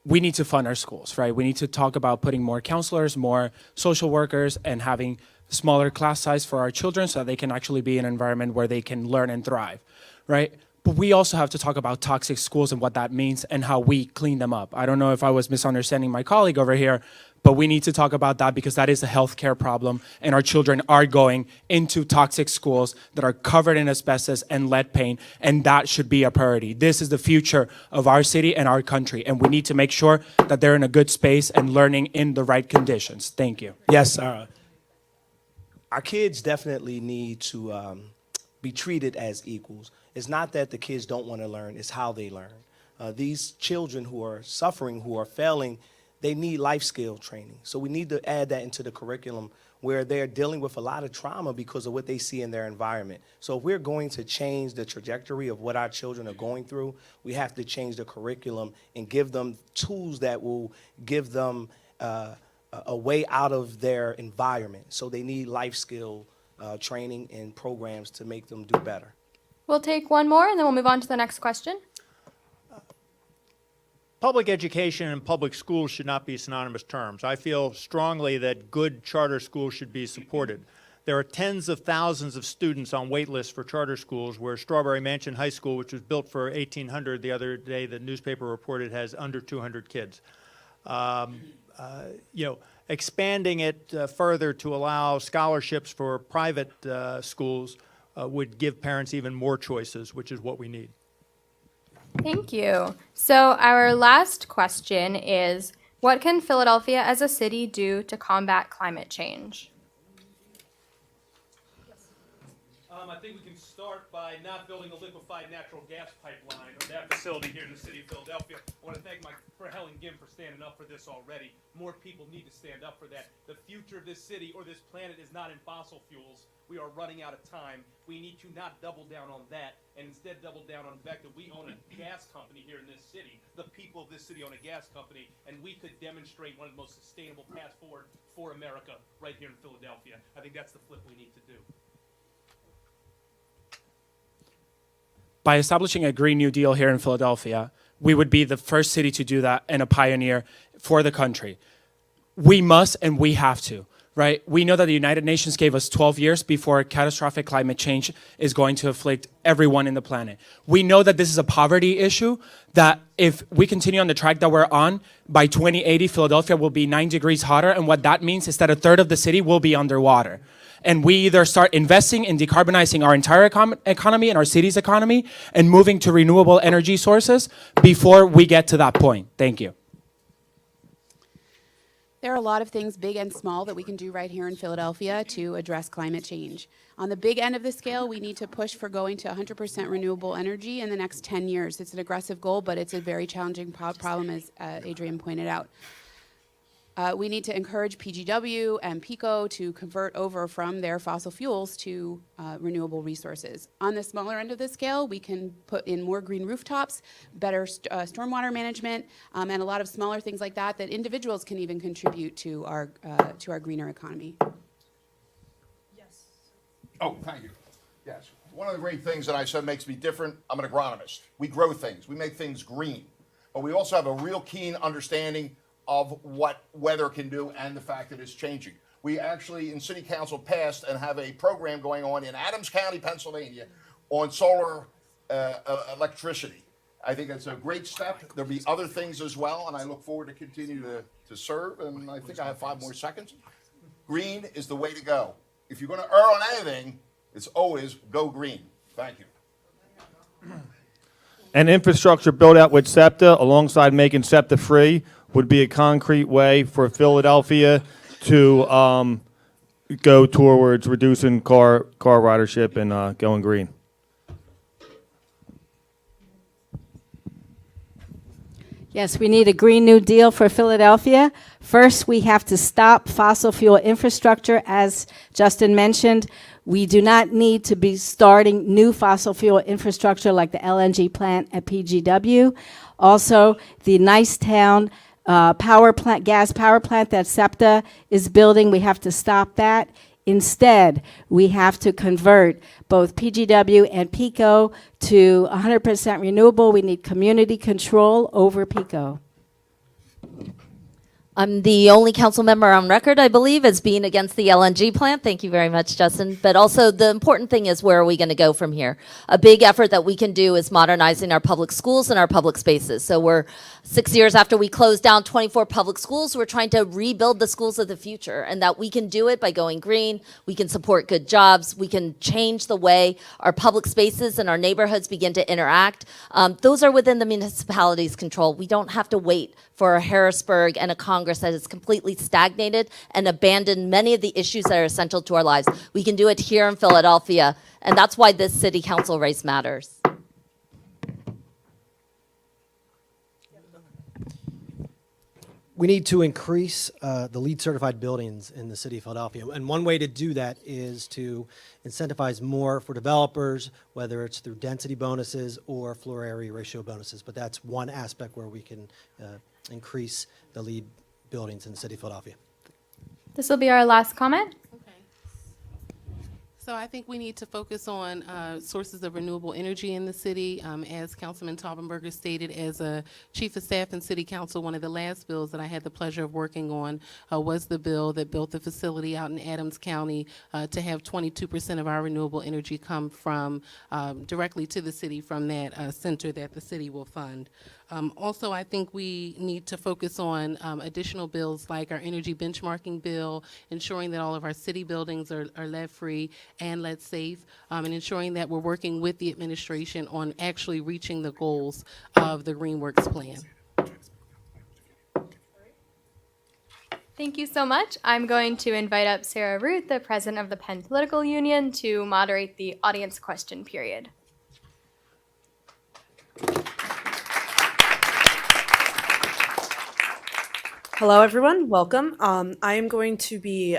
we need to fund our schools, right? We need to talk about putting more counselors, more social workers, and having smaller class size for our children so that they can actually be in an environment where they can learn and thrive, right? But we also have to talk about toxic schools and what that means and how we clean them up. I don't know if I was misunderstanding my colleague over here, but we need to talk about that because that is a healthcare problem, and our children are going into toxic schools that are covered in asbestos and lead paint, and that should be a priority. This is the future of our city and our country, and we need to make sure that they're in a good space and learning in the right conditions. Thank you. Yes, our kids definitely need to be treated as equals. It's not that the kids don't want to learn, it's how they learn. These children who are suffering, who are failing, they need life skill training. So we need to add that into the curriculum where they're dealing with a lot of trauma because of what they see in their environment. So if we're going to change the trajectory of what our children are going through, we have to change the curriculum and give them tools that will give them a way out of their environment. So they need life skill training and programs to make them do better. We'll take one more and then we'll move on to the next question. Public education and public schools should not be synonymous terms. I feel strongly that good charter schools should be supported. There are tens of thousands of students on wait lists for charter schools, where Strawberry Mansion High School, which was built for 1,800 the other day, the newspaper reported has under 200 kids. Expanding it further to allow scholarships for private schools would give parents even more choices, which is what we need. Thank you. So our last question is, what can Philadelphia as a city do to combat climate change? I think we can start by not building a liquefied natural gas pipeline or that facility here in the city of Philadelphia. I want to thank Helen Gim for standing up for this already. More people need to stand up for that. The future of this city or this planet is not in fossil fuels. We are running out of time. We need to not double down on that and instead double down on the fact that we own a gas company here in this city. The people of this city own a gas company, and we could demonstrate one of the most sustainable paths forward for America right here in Philadelphia. I think that's the flip we need to do. By establishing a Green New Deal here in Philadelphia, we would be the first city to do that and a pioneer for the country. We must and we have to, right? We know that the United Nations gave us 12 years before catastrophic climate change is going to afflict everyone in the planet. We know that this is a poverty issue, that if we continue on the track that we're on, by 2080, Philadelphia will be 9 degrees hotter, and what that means is that a third of the city will be underwater. And we either start investing in decarbonizing our entire economy and our city's economy and moving to renewable energy sources before we get to that point. Thank you. There are a lot of things, big and small, that we can do right here in Philadelphia to address climate change. On the big end of the scale, we need to push for going to 100% renewable energy in the next 10 years. It's an aggressive goal, but it's a very challenging problem, as Adrian pointed out. We need to encourage PGW and PECO to convert over from their fossil fuels to renewable resources. On the smaller end of the scale, we can put in more green rooftops, better stormwater management, and a lot of smaller things like that that individuals can even contribute to our greener economy. Yes. Oh, thank you. Yes. One of the great things that I said makes me different, I'm an agronomist. We grow things. We make things green. But we also have a real keen understanding of what weather can do and the fact that it's changing. We actually in City Council passed and have a program going on in Adams County, Pennsylvania on solar electricity. I think that's a great step. There'll be other things as well, and I look forward to continue to serve, and I think I have 5 more seconds. Green is the way to go. If you're going to err on anything, it's always go green. Thank you. An infrastructure build out with SEPTA alongside making SEPTA free would be a concrete way for Philadelphia to go towards reducing car ridership and going green. Yes, we need a Green New Deal for Philadelphia. First, we have to stop fossil fuel infrastructure. As Justin mentioned, we do not need to be starting new fossil fuel infrastructure like the LNG plant at PGW. Also, the Nicetown gas power plant that SEPTA is building, we have to stop that. Instead, we have to convert both PGW and PECO to 100% renewable. We need community control over PECO. I'm the only council member on record, I believe, as being against the LNG plant. Thank you very much, Justin. But also the important thing is, where are we going to go from here? A big effort that we can do is modernizing our public schools and our public spaces. So we're 6 years after we closed down 24 public schools, we're trying to rebuild the schools of the future, and that we can do it by going green. We can support good jobs. We can change the way our public spaces and our neighborhoods begin to interact. Those are within the municipality's control. We don't have to wait for a Harrisburg and a Congress that has completely stagnated and abandoned many of the issues that are essential to our lives. We can do it here in Philadelphia, and that's why this city council race matters. We need to increase the LEED certified buildings in the city of Philadelphia. And one way to do that is to incentivize more for developers, whether it's through density bonuses or floor area ratio bonuses. But that's one aspect where we can increase the LEED buildings in the city of Philadelphia. This will be our last comment. So I think we need to focus on sources of renewable energy in the city. As Councilman Taubenberger stated, as a chief of staff in City Council, one of the last bills that I had the pleasure of working on was the bill that built the facility out in Adams County to have 22% of our renewable energy come from directly to the city from that center that the city will fund. Also, I think we need to focus on additional bills like our energy benchmarking bill, ensuring that all of our city buildings are lead-free and lead-safe, and ensuring that we're working with the administration on actually reaching the goals of the GreenWorks plan. Thank you so much. I'm going to invite up Sarah Ruth, the president of the Penn Political Union, to moderate the audience question period. Hello, everyone. Welcome. I am going to be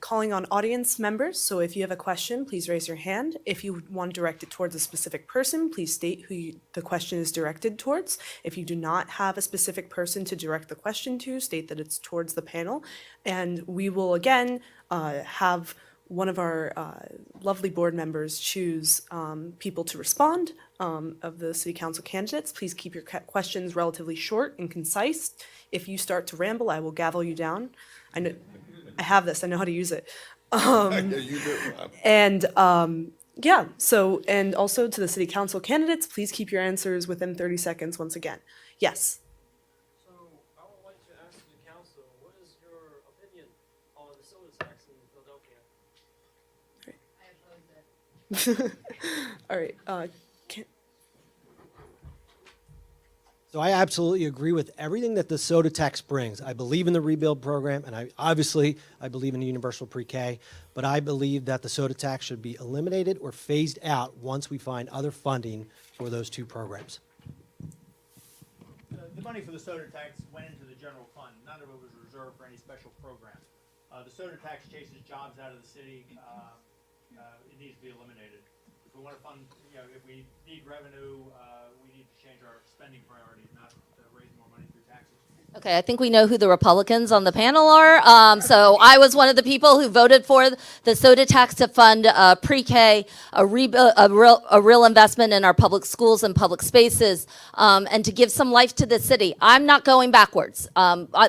calling on audience members. So if you have a question, please raise your hand. If you want to direct it towards a specific person, please state who the question is directed towards. If you do not have a specific person to direct the question to, state that it's towards the panel. And we will again have one of our lovely board members choose people to respond of the city council candidates. Please keep your questions relatively short and concise. If you start to ramble, I will gavel you down. I know I have this. I know how to use it. You do. And yeah, so, and also to the city council candidates, please keep your answers within 30 seconds once again. Yes. So I would like to ask the council, what is your opinion on the soda tax in Philadelphia? All right. So I absolutely agree with everything that the soda tax brings. I believe in the rebuild program, and I believe in universal pre-K, but I believe that the soda tax should be eliminated or phased out once we find other funding for those two programs. The money for the soda tax went into the general fund. None of it was reserved for any special program. The soda tax chases jobs out of the city. It needs to be eliminated. If we want to fund, if we need revenue, we need to change our spending priorities, not raise more money through taxes. Okay, I think we know who the Republicans on the panel are. So I was one of the people who voted for the soda tax to fund pre-K, a real investment in our public schools and public spaces, and to give some life to the city. I'm not going backwards.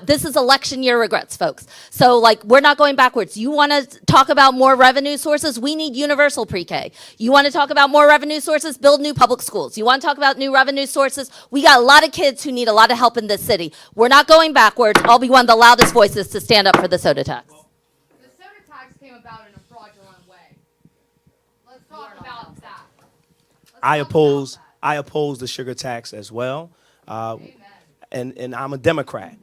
This is election year regrets, folks. So we're not going backwards. You want to talk about more revenue sources? We need universal pre-K. You want to talk about more revenue sources? Build new public schools. You want to talk about new revenue sources? We got a lot of kids who need a lot of help in this city. We're not going backwards. I'll be one of the loudest voices to stand up for the soda tax. The soda tax came about in a fraudulent way. Let's talk about that. I oppose the sugar tax as well, and I'm a Democrat.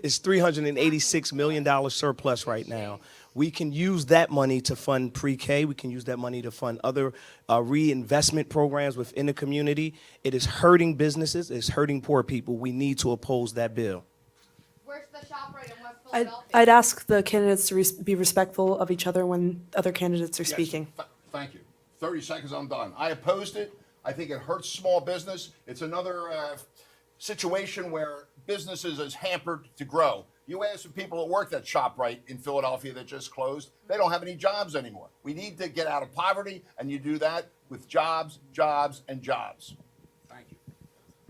It's $386 million surplus right now. We can use that money to fund pre-K. We can use that money to fund other reinvestment programs within the community. It is hurting businesses. It's hurting poor people. We need to oppose that bill. Where's the ShopRite in West Philadelphia? I'd ask the candidates to be respectful of each other when other candidates are speaking. Thank you. 30 seconds, I'm done. I opposed it. I think it hurts small business. It's another situation where businesses is hampered to grow. You ask the people that worked at ShopRite in Philadelphia that just closed, they don't have any jobs anymore. We need to get out of poverty, and you do that with jobs, jobs, and jobs. Thank you.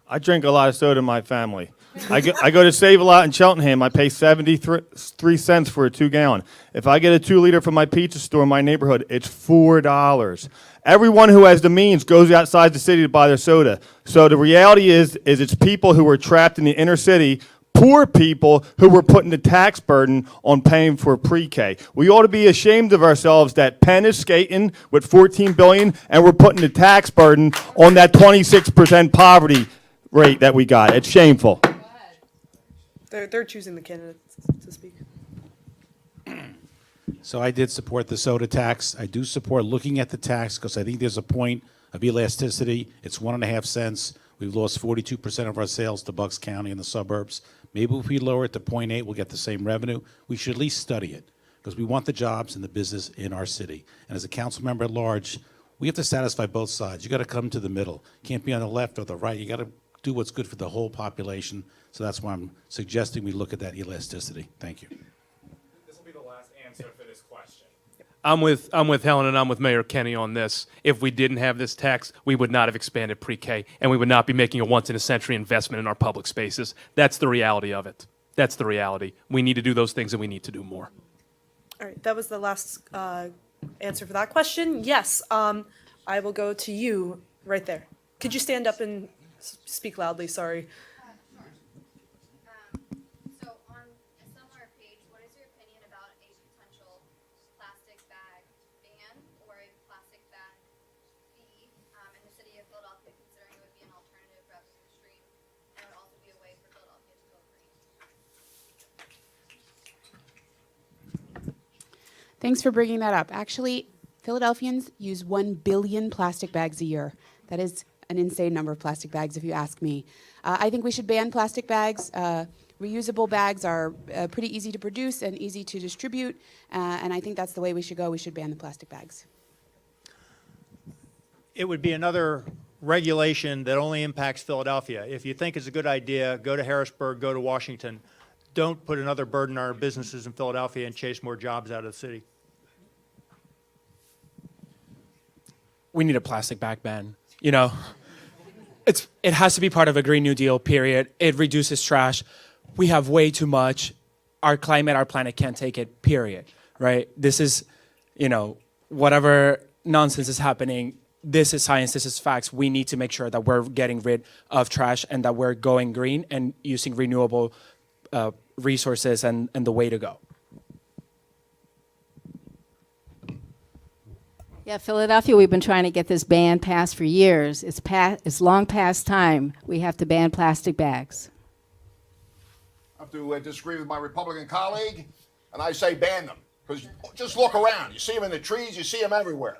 I drink a lot of soda in my family. I go to Save-A-Lot in Cheltenham. I pay 73 cents for a 2-gallon. If I get a 2-liter from my pizza store in my neighborhood, it's $4. Everyone who has the means goes outside the city to buy their soda. So the reality is it's people who are trapped in the inner city, poor people who were putting the tax burden on paying for pre-K. We ought to be ashamed of ourselves that Penn is skating with $14 billion, and we're putting the tax burden on that 26% poverty rate that we got. It's shameful. They're choosing the candidates to speak. So I did support the soda tax. I do support looking at the tax because I think there's a point of elasticity. It's 1.5 cents. We've lost 42% of our sales to Bucks County and the suburbs. Maybe if we lower it to 0.8, we'll get the same revenue. We should at least study it because we want the jobs and the business in our city. And as a council member at large, we have to satisfy both sides. You got to come to the middle. Can't be on the left or the right. You got to do what's good for the whole population. So that's why I'm suggesting we look at that elasticity. Thank you. This will be the last answer for this question. I'm with Helen and I'm with Mayor Kenny on this. If we didn't have this tax, we would not have expanded pre-K, and we would not be making a once-in-a-century investment in our public spaces. That's the reality of it. That's the reality. We need to do those things, and we need to do more. All right, that was the last answer for that question. Yes, I will go to you right there. Could you stand up and speak loudly? Sorry. So on a similar page, what is your opinion about a potential plastic bag ban or a plastic bag fee in the city of Philadelphia, considering it would be an alternative revenue stream and would also be a way for Philadelphia to go green? Thanks for bringing that up. Actually, Philadelphians use 1 billion plastic bags a year. That is an insane number of plastic bags, if you ask me. I think we should ban plastic bags. Reusable bags are pretty easy to produce and easy to distribute, and I think that's the way we should go. We should ban the plastic bags. It would be another regulation that only impacts Philadelphia. If you think it's a good idea, go to Harrisburg, go to Washington. Don't put another burden on our businesses in Philadelphia and chase more jobs out of the city. We need a plastic bag ban. You know, it has to be part of a Green New Deal, period. It reduces trash. We have way too much. Our climate, our planet can't take it, period, right? This is, you know, whatever nonsense is happening, this is science, this is facts. We need to make sure that we're getting rid of trash and that we're going green and using renewable resources and the way to go. Yeah, Philadelphia, we've been trying to get this ban passed for years. It's long past time. We have to ban plastic bags. I have to disagree with my Republican colleague, and I say ban them. Because just look around. You see them in the trees, you see them everywhere.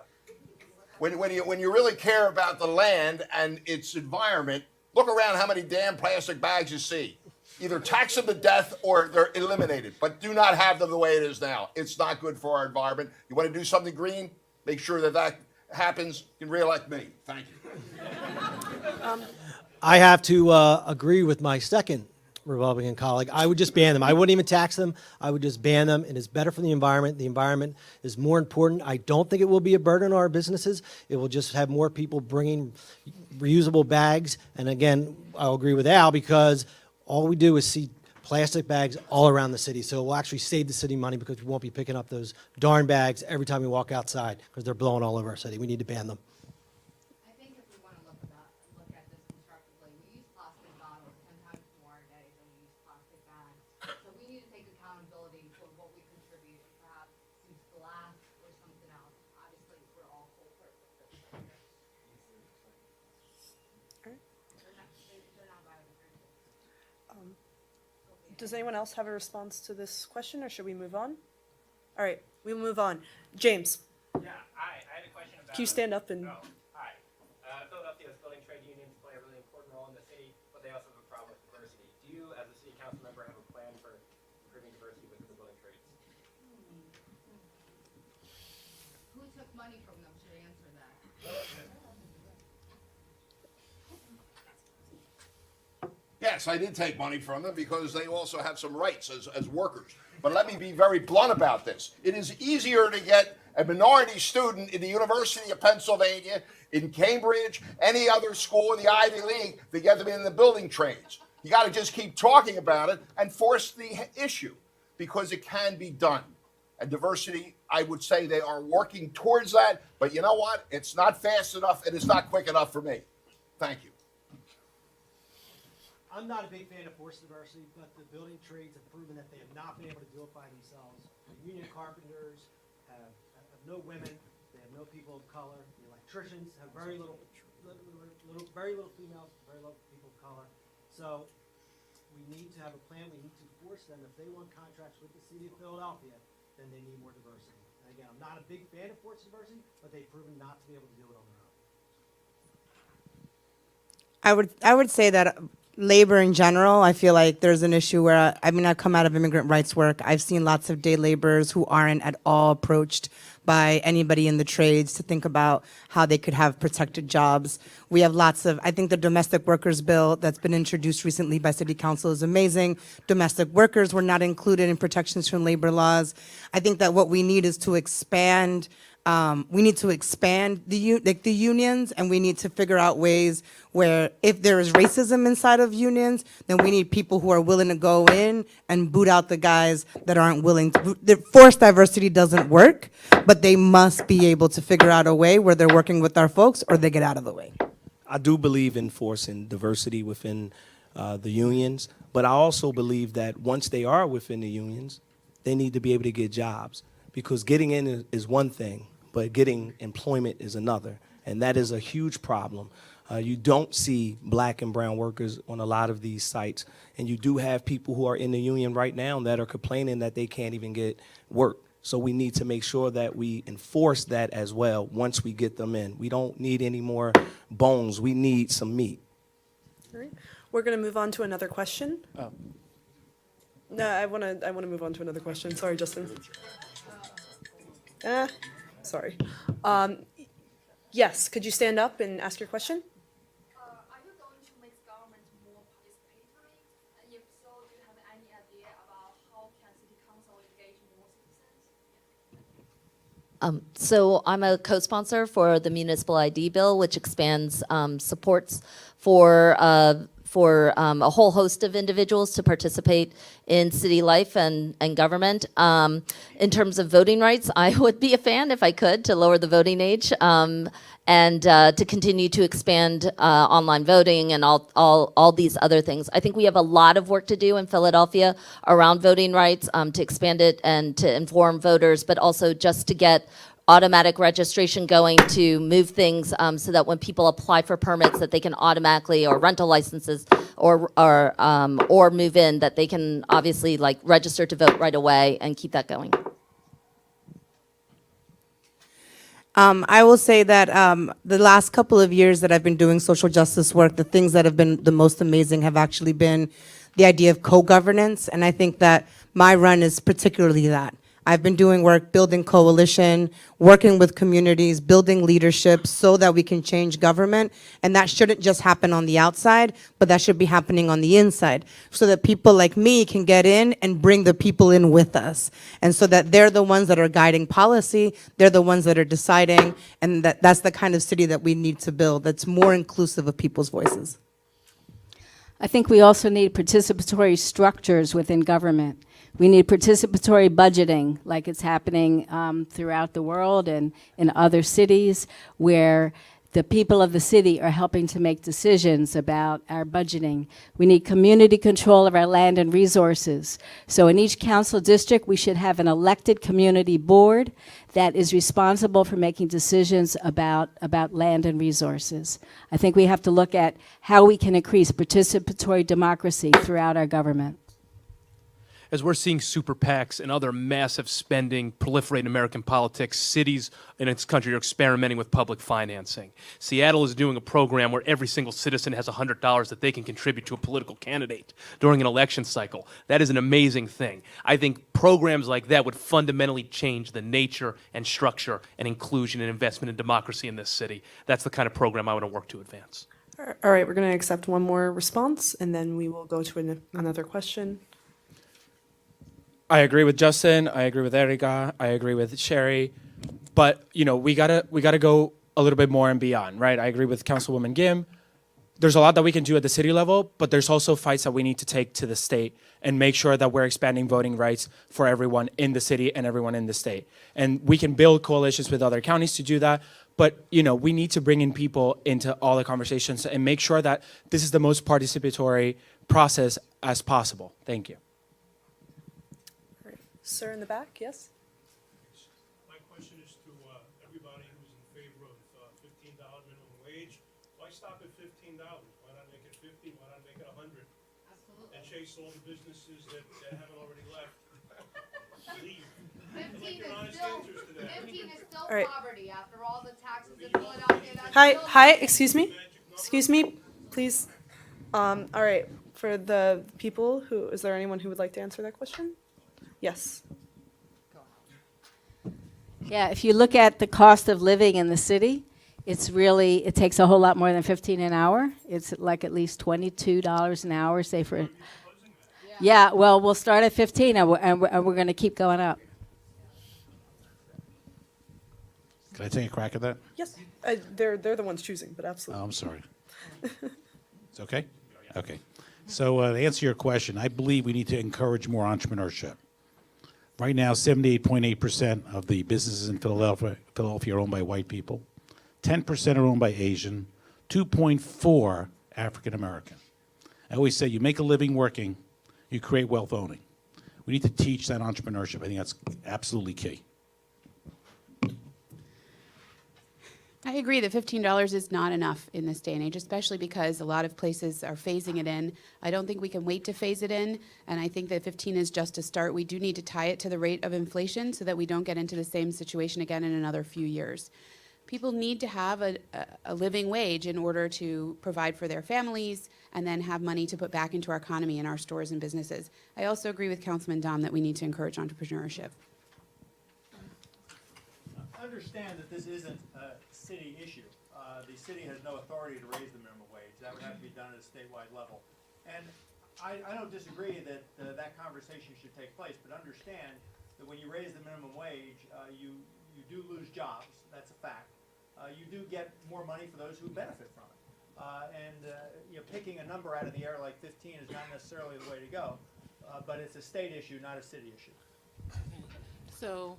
When you really care about the land and its environment, look around how many damn plastic bags you see. Either tax them to death or they're eliminated, but do not have them the way it is now. It's not good for our environment. You want to do something green? Make sure that happens. You can re-elect me. Thank you. I have to agree with my second Republican colleague. I would just ban them. I wouldn't even tax them. I would just ban them. It is better for the environment. The environment is more important. I don't think it will be a burden on our businesses. It will just have more people bringing reusable bags. And again, I'll agree with Al because all we do is see plastic bags all around the city. So it will actually save the city money because we won't be picking up those darn bags every time we walk outside because they're blowing all over our city. We need to ban them. I think if we want to look at this constructively, we use plastic bottles 10 times more a day than we use plastic bags. So we need to take accountability for what we contribute and perhaps use glass or something else. Obviously, we're all full purpose. They're not biodegradable. Does anyone else have a response to this question, or should we move on? All right, we'll move on. James, Yeah, hi. I had a question about. can you stand up and? Oh, hi. Philadelphia's building trade unions play a really important role in the city, but they also have a problem with diversity. Do you, as a city council member, have a plan for improving diversity within the building trades? Who took money from them should answer that. Yes, I did take money from them because they also have some rights as workers. But let me be very blunt about this. It is easier to get a minority student in the University of Pennsylvania, in Cambridge, any other school in the Ivy League to get them in the building trades. You got to just keep talking about it and force the issue because it can be done. And diversity, I would say they are working towards that. But you know what? It's not fast enough and it's not quick enough for me. Thank you. I'm not a big fan of forced diversity, but the building trades have proven that they have not been able to do it by themselves. The union carpenters have no women, they have no people of color. The electricians have very little females, very little people of color. So we need to have a plan. We need to force them. If they want contracts with the city of Philadelphia, then they need more diversity. And again, I'm not a big fan of forced diversity, but they've proven not to be able to do it on their own. I would say that labor in general, I feel like there's an issue where, I mean, I come out of immigrant rights work. I've seen lots of day laborers who aren't at all approached by anybody in the trades to think about how they could have protected jobs. We have lots of, I think the domestic workers bill that's been introduced recently by City Council is amazing. Domestic workers were not included in protections from labor laws. I think that what we need is to expand the unions, and we need to figure out ways where if there is racism inside of unions, then we need people who are willing to go in and boot out the guys that aren't willing to. Forced diversity doesn't work, but they must be able to figure out a way where they're working with our folks or they get out of the way. I do believe in forcing diversity within the unions, but I also believe that once they are within the unions, they need to be able to get jobs, because getting in is one thing, but getting employment is another, and that is a huge problem. You don't see black and brown workers on a lot of these sites, and you do have people who are in the union right now that are complaining that they can't even get work. So we need to make sure that we enforce that as well once we get them in. We don't need any more bones. We need some meat. All right. We're going to move on to another question. Oh. No, I want to move on to another question. Sorry, Justin. Sorry. Yes, could you stand up and ask your question? Are you going to make government more participatory? And if so, do you have any idea about how can city council engage more citizens? So I'm a co-sponsor for the municipal ID bill, which expands supports for a whole host of individuals to participate in city life and government. In terms of voting rights, I would be a fan, if I could, to lower the voting age and to continue to expand online voting and all these other things. I think we have a lot of work to do in Philadelphia around voting rights, to expand it and to inform voters, but also just to get automatic registration going, to move things so that when people apply for permits that they can automatically, or rental licenses, or move in, that they can obviously like register to vote right away and keep that going. I will say that the last couple of years that I've been doing social justice work, the things that have been the most amazing have actually been the idea of co-governance, and I think that my run is particularly that. I've been doing work building coalition, working with communities, building leadership so that we can change government. And that shouldn't just happen on the outside, but that should be happening on the inside so that people like me can get in and bring the people in with us. And so that they're the ones that are guiding policy, they're the ones that are deciding, and that's the kind of city that we need to build that's more inclusive of people's voices. I think we also need participatory structures within government. We need participatory budgeting, like it's happening throughout the world and in other cities, where the people of the city are helping to make decisions about our budgeting. We need community control of our land and resources. So in each council district, we should have an elected community board that is responsible for making decisions about land and resources. I think we have to look at how we can increase participatory democracy throughout our government. As we're seeing super PACs and other massive spending proliferate in American politics, cities in its country are experimenting with public financing. Seattle is doing a program where every single citizen has $100 that they can contribute to a political candidate during an election cycle. That is an amazing thing. I think programs like that would fundamentally change the nature and structure and inclusion and investment in democracy in this city. That's the kind of program I want to work to advance. All right, we're going to accept one more response, and then we will go to another question. I agree with Justin. I agree with Erica. I agree with Sherry. But we gotta go a little bit more and beyond, right? I agree with Councilwoman Gim. There's a lot that we can do at the city level, but there's also fights that we need to take to the state and make sure that we're expanding voting rights for everyone in the city and everyone in the state. And we can build coalitions with other counties to do that. But we need to bring in people into all the conversations and make sure that this is the most participatory process as possible. Thank you. Sir in the back, yes? My question is to everybody who's in favor of $15 minimum wage. Why stop at $15? Why not make it 50? Why not make it 100? Absolutely. And chase all the businesses that haven't already left. Leave. 15 is still All right. poverty after all the taxes in Philadelphia. Hi, excuse me, please. All right, for the people who, is there anyone who would like to answer that question? Yes. Yeah, if you look at the cost of living in the city, it takes a whole lot more than 15 an hour. It's like at least $22 an hour, say for. Yeah, well, we'll start at 15 and we're going to keep going up. Can I take a crack at that? Yes, they're the ones choosing, but Oh, absolutely. I'm sorry. It's okay? Okay. So to answer your question, I believe we need to encourage more entrepreneurship. Right now, 78.8% of the businesses in Philadelphia are owned by white people. 10% are owned by Asian. 2.4 African American. I always say you make a living working, you create wealth owning. We need to teach that entrepreneurship. I think that's absolutely key. I agree that $15 is not enough in this day and age, especially because a lot of places are phasing it in. I don't think we can wait to phase it in, and I think that 15 is just a start. We do need to tie it to the rate of inflation so that we don't get into the same situation again in another few years. People need to have a living wage in order to provide for their families and then have money to put back into our economy and our stores and businesses. I also agree with Councilman Dom that we need to encourage entrepreneurship. Understand that this isn't a city issue. The city has no authority to raise the minimum wage. That would have to be done at a statewide level. And I don't disagree that that conversation should take place, but understand that when you raise the minimum wage, you do lose jobs. That's a fact. You do get more money for those who benefit from it. Picking a number out of the air like 15 is not necessarily the way to go, but it's a state issue, not a city issue. So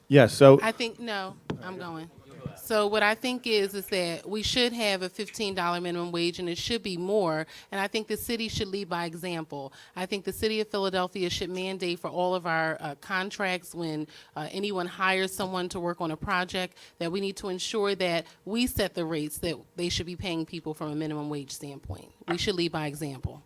Yes, so I think, no, I'm going. So what I think is that we should have a $15 minimum wage, and it should be more. And I think the city should lead by example. I think the city of Philadelphia should mandate for all of our contracts when anyone hires someone to work on a project that we need to ensure that we set the rates that they should be paying people from a minimum wage standpoint. We should lead by example.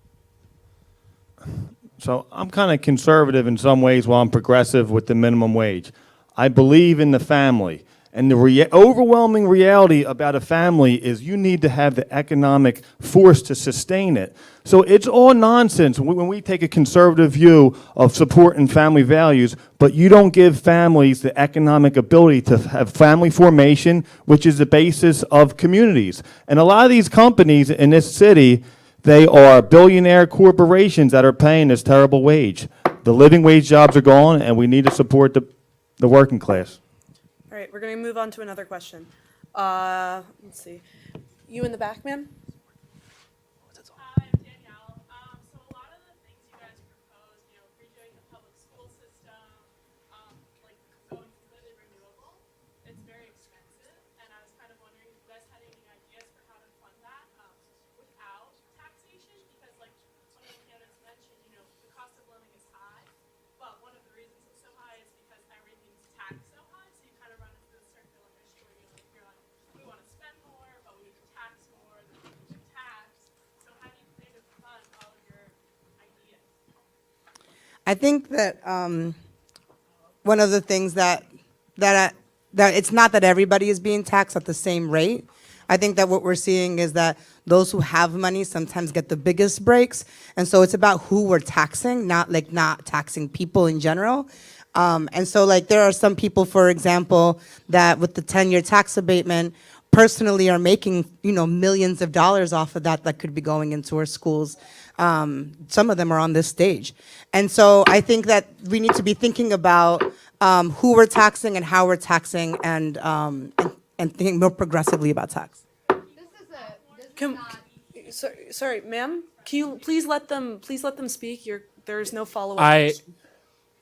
So I'm kind of conservative in some ways while I'm progressive with the minimum wage. I believe in the family. And the overwhelming reality about a family is you need to have the economic force to sustain it. So it's all nonsense when we take a conservative view of supporting family values, but you don't give families the economic ability to have family formation, which is the basis of communities. And a lot of these companies in this city, they are billionaire corporations that are paying this terrible wage. The living wage jobs are gone, and we need to support the working class. All right, we're going to move on to another question. Let's see. You in the back, ma'am? I'm Danielle. So a lot of the things you guys propose, redoing the public school system, like going completely renewable, it's very expensive. And I was kind of wondering if you guys had any ideas for how to fund that without taxation, because like one of the candidates mentioned, the cost of living is high, but one of the reasons it's so high is because everything's taxed so high, so you kind of run into the circular issue where you're like, we want to spend more, but we need to tax more than we need to tax. So how do you plan to fund all of your ideas? I think that one of the things that it's not that everybody is being taxed at the same rate. I think that what we're seeing is that those who have money sometimes get the biggest breaks, and so it's about who we're taxing, not taxing people in general. And so there are some people, for example, that with the 10-year tax abatement, personally are making millions of dollars off of that could be going into our schools. Some of them are on this stage. And so I think that we need to be thinking about who we're taxing and how we're taxing and thinking more progressively about tax. Sorry, ma'am. Can you please let them speak? There's no follow-up.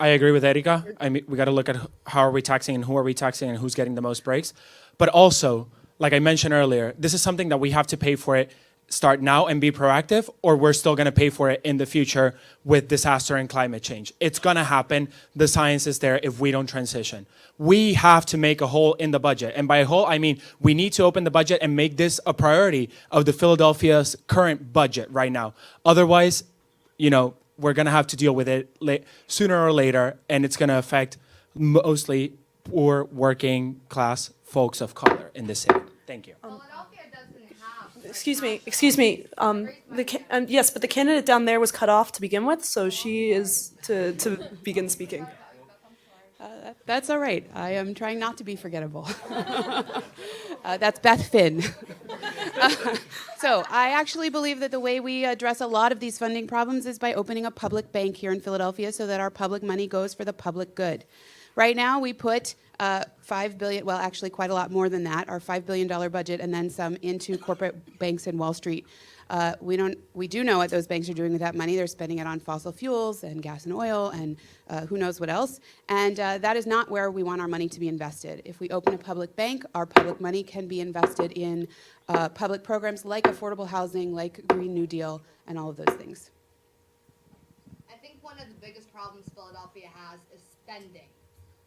I agree with Erika. I mean, we got to look at how are we taxing and who are we taxing and who's getting the most breaks. But also, like I mentioned earlier, this is something that we have to pay for it, start now and be proactive, or we're still going to pay for it in the future with disaster and climate change. It's going to happen. The science is there if we don't transition. We have to make a hole in the budget. And by a hole, I mean we need to open the budget and make this a priority of the Philadelphia's current budget right now. Otherwise, we're going to have to deal with it sooner or later, and it's going to affect mostly poor working class folks of color in this city. Thank you. Philadelphia Excuse me. Yes, but the candidate down there was cut off to begin with, so she is to begin speaking. That's all right. I am trying not to be forgettable. That's Beth Finn. So I actually believe that the way we address a lot of these funding problems is by opening a public bank here in Philadelphia so that our public money goes for the public good. Right now, we put $5 billion, well, actually quite a lot more than that, our $5 billion budget and then some into corporate banks in Wall Street. We do know what those banks are doing with that money. They're spending it on fossil fuels and gas and oil and who knows what else. And that is not where we want our money to be invested. If we open a public bank, our public money can be invested in public programs like affordable housing, like Green New Deal, and all of those things. I think one of the biggest problems Philadelphia has is spending.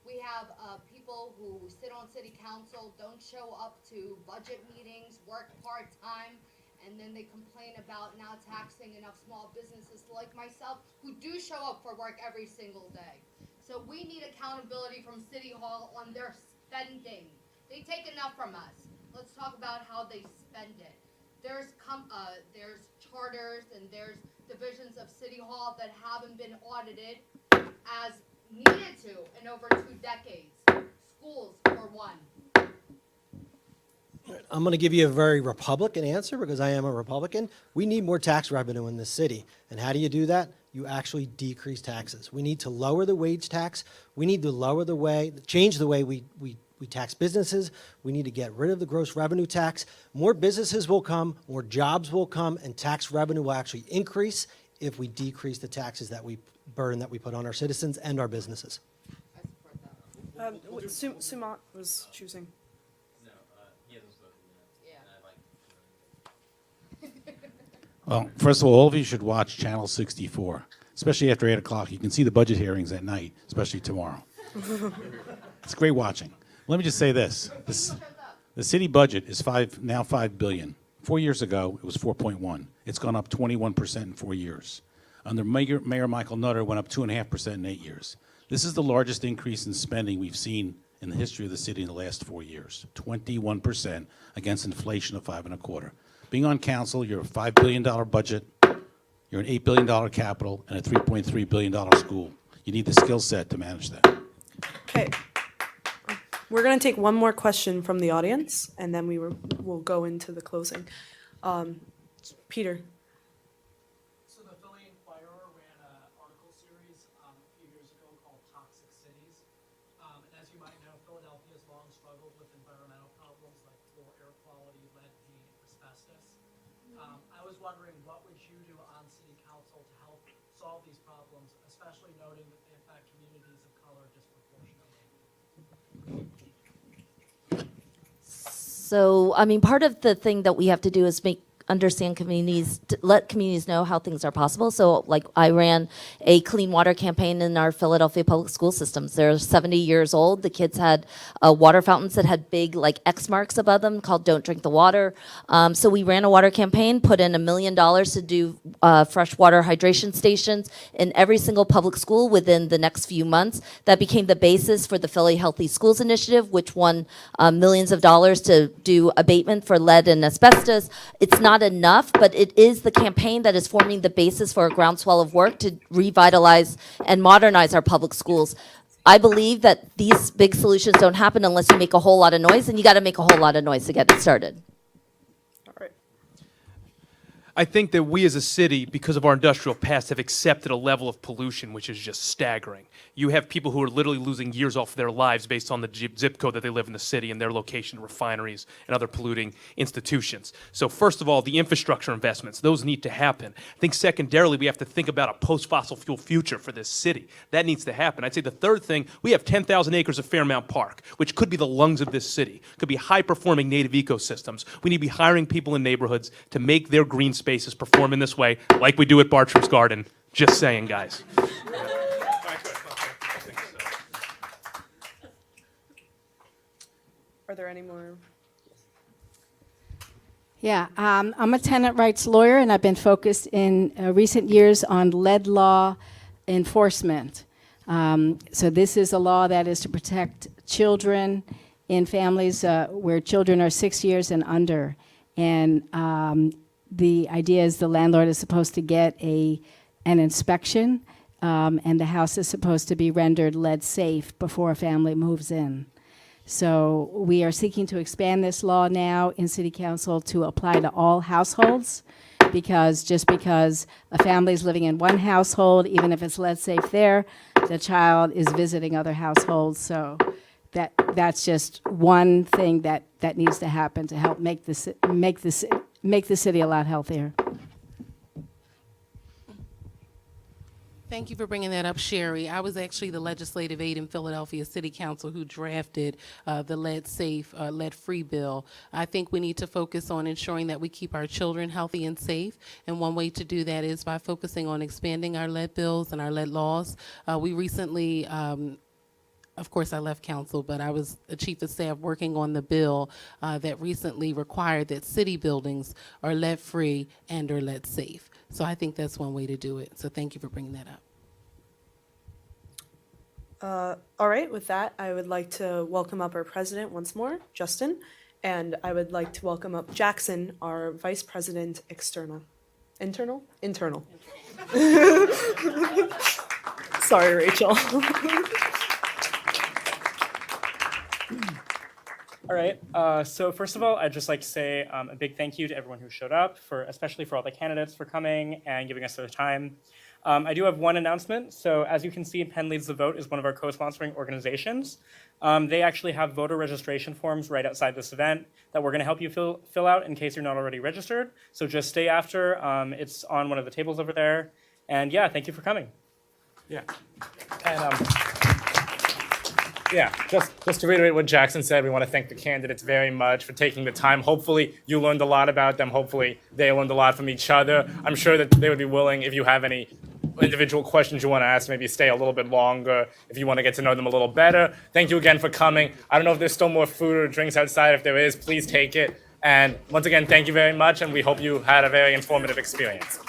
We have people who sit on city council, don't show up to budget meetings, work part-time, and then they complain about not taxing enough small businesses like myself who do show up for work every single day. So we need accountability from City Hall on their spending. They take enough from us. Let's talk about how they spend it. There's charters and there's divisions of City Hall that haven't been audited as needed to in over 2 decades. Schools, for one. I'm going to give you a very Republican answer because I am a Republican. We need more tax revenue in this city. And how do you do that? You actually decrease taxes. We need to lower the wage tax. We need to change the way we tax businesses. We need to get rid of the gross revenue tax. More businesses will come, more jobs will come, and tax revenue will actually increase if we decrease the taxes that we put on our citizens and our businesses. Sumant was choosing. Well, first of all of you should watch Channel 64, especially after 8 o'clock. You can see the budget hearings at night, especially tomorrow. It's great watching. Let me just say this. The city budget is now $5 billion. 4 years ago, it was 4.1. It's gone up 21% in 4 years. Under Mayor Michael Nutter, it went up 2.5% in 8 years. This is the largest increase in spending we've seen in the history of the city in the last 4 years. 21% against inflation of 5.25%. Being on council, you're a $5 billion budget, you're an $8 billion capital, and a $3.3 billion school. You need the skill set to manage that. Okay. We're going to take one more question from the audience, and then we'll go into the closing. Peter. So the Philly Inquirer ran an article series a few years ago called Toxic Cities. And as you might know, Philadelphia has long struggled with environmental problems like poor air quality, lead, paint, asbestos. I was wondering, what would you do on city council to help solve these problems, especially noting that they affect communities of color disproportionately? So, I mean, part of the thing that we have to do is understand communities, let communities know how things are possible. So like I ran a clean water campaign in our Philadelphia public school systems. They're 70 years old. The kids had water fountains that had big like X marks above them called "Don't Drink the Water." So we ran a water campaign, put in $1 million to do freshwater hydration stations in every single public school within the next few months. That became the basis for the Philly Healthy Schools Initiative, which won millions of dollars to do abatement for lead and asbestos. It's not enough, but it is the campaign that is forming the basis for a groundswell of work to revitalize and modernize our public schools. I believe that these big solutions don't happen unless you make a whole lot of noise, and you got to make a whole lot of noise to get it started. I think that we as a city, because of our industrial past, have accepted a level of pollution which is just staggering. You have people who are literally losing years off of their lives based on the zip code that they live in the city and their location, refineries, and other polluting institutions. So first of all, the infrastructure investments, those need to happen. I think secondarily, we have to think about a post-fossil fuel future for this city. That needs to happen. I'd say the third thing, we have 10,000 acres of Fairmount Park, which could be the lungs of this city, could be high-performing native ecosystems. We need to be hiring people in neighborhoods to make their green spaces perform in this way, like we do at Bartram's Garden. Just saying, guys. Are there any more? Yeah, I'm a tenant rights lawyer, and I've been focused in recent years on lead law enforcement. So this is a law that is to protect children in families where children are 6 years and under. And the idea is the landlord is supposed to get an inspection, and the house is supposed to be rendered lead safe before a family moves in. So we are seeking to expand this law now in City Council to apply to all households, because just because a family is living in one household, even if it's lead safe there, the child is visiting other households. So that's just one thing that needs to happen to help make the city a lot healthier. Thank you for bringing that up, Sherry. I was actually the legislative aide in Philadelphia City Council who drafted the lead-safe, lead-free bill. I think we need to focus on ensuring that we keep our children healthy and safe, and one way to do that is by focusing on expanding our lead bills and our lead laws. We recently, of course, I left council, but I was a chief of staff working on the bill that recently required that city buildings are lead-free and are lead-safe. So I think that's one way to do it. So thank you for bringing that up. All right, with that, I would like to welcome up our president once more, Justin, and I would like to welcome up Jackson, our vice president external. Internal? Internal. Sorry, Rachel. All right. So first of all, I'd just like to say a big thank you to everyone who showed up, especially for all the candidates for coming and giving us their time. I do have one announcement. So as you can see, Penn Leads the Vote is one of our co-sponsoring organizations. They actually have voter registration forms right outside this event that we're going to help you fill out in case you're not already registered. So just stay after. It's on one of the tables over there. And yeah, thank you for coming. Yeah. And yeah, just to reiterate what Jackson said, we want to thank the candidates very much for taking the time. Hopefully you learned a lot about them. Hopefully they learned a lot from each other. I'm sure that they would be willing, if you have any individual questions you want to ask, maybe stay a little bit longer if you want to get to know them a little better. Thank you again for coming. I don't know if there's still more food or drinks outside. If there is, please take it. And once again, thank you very much, and we hope you had a very informative experience.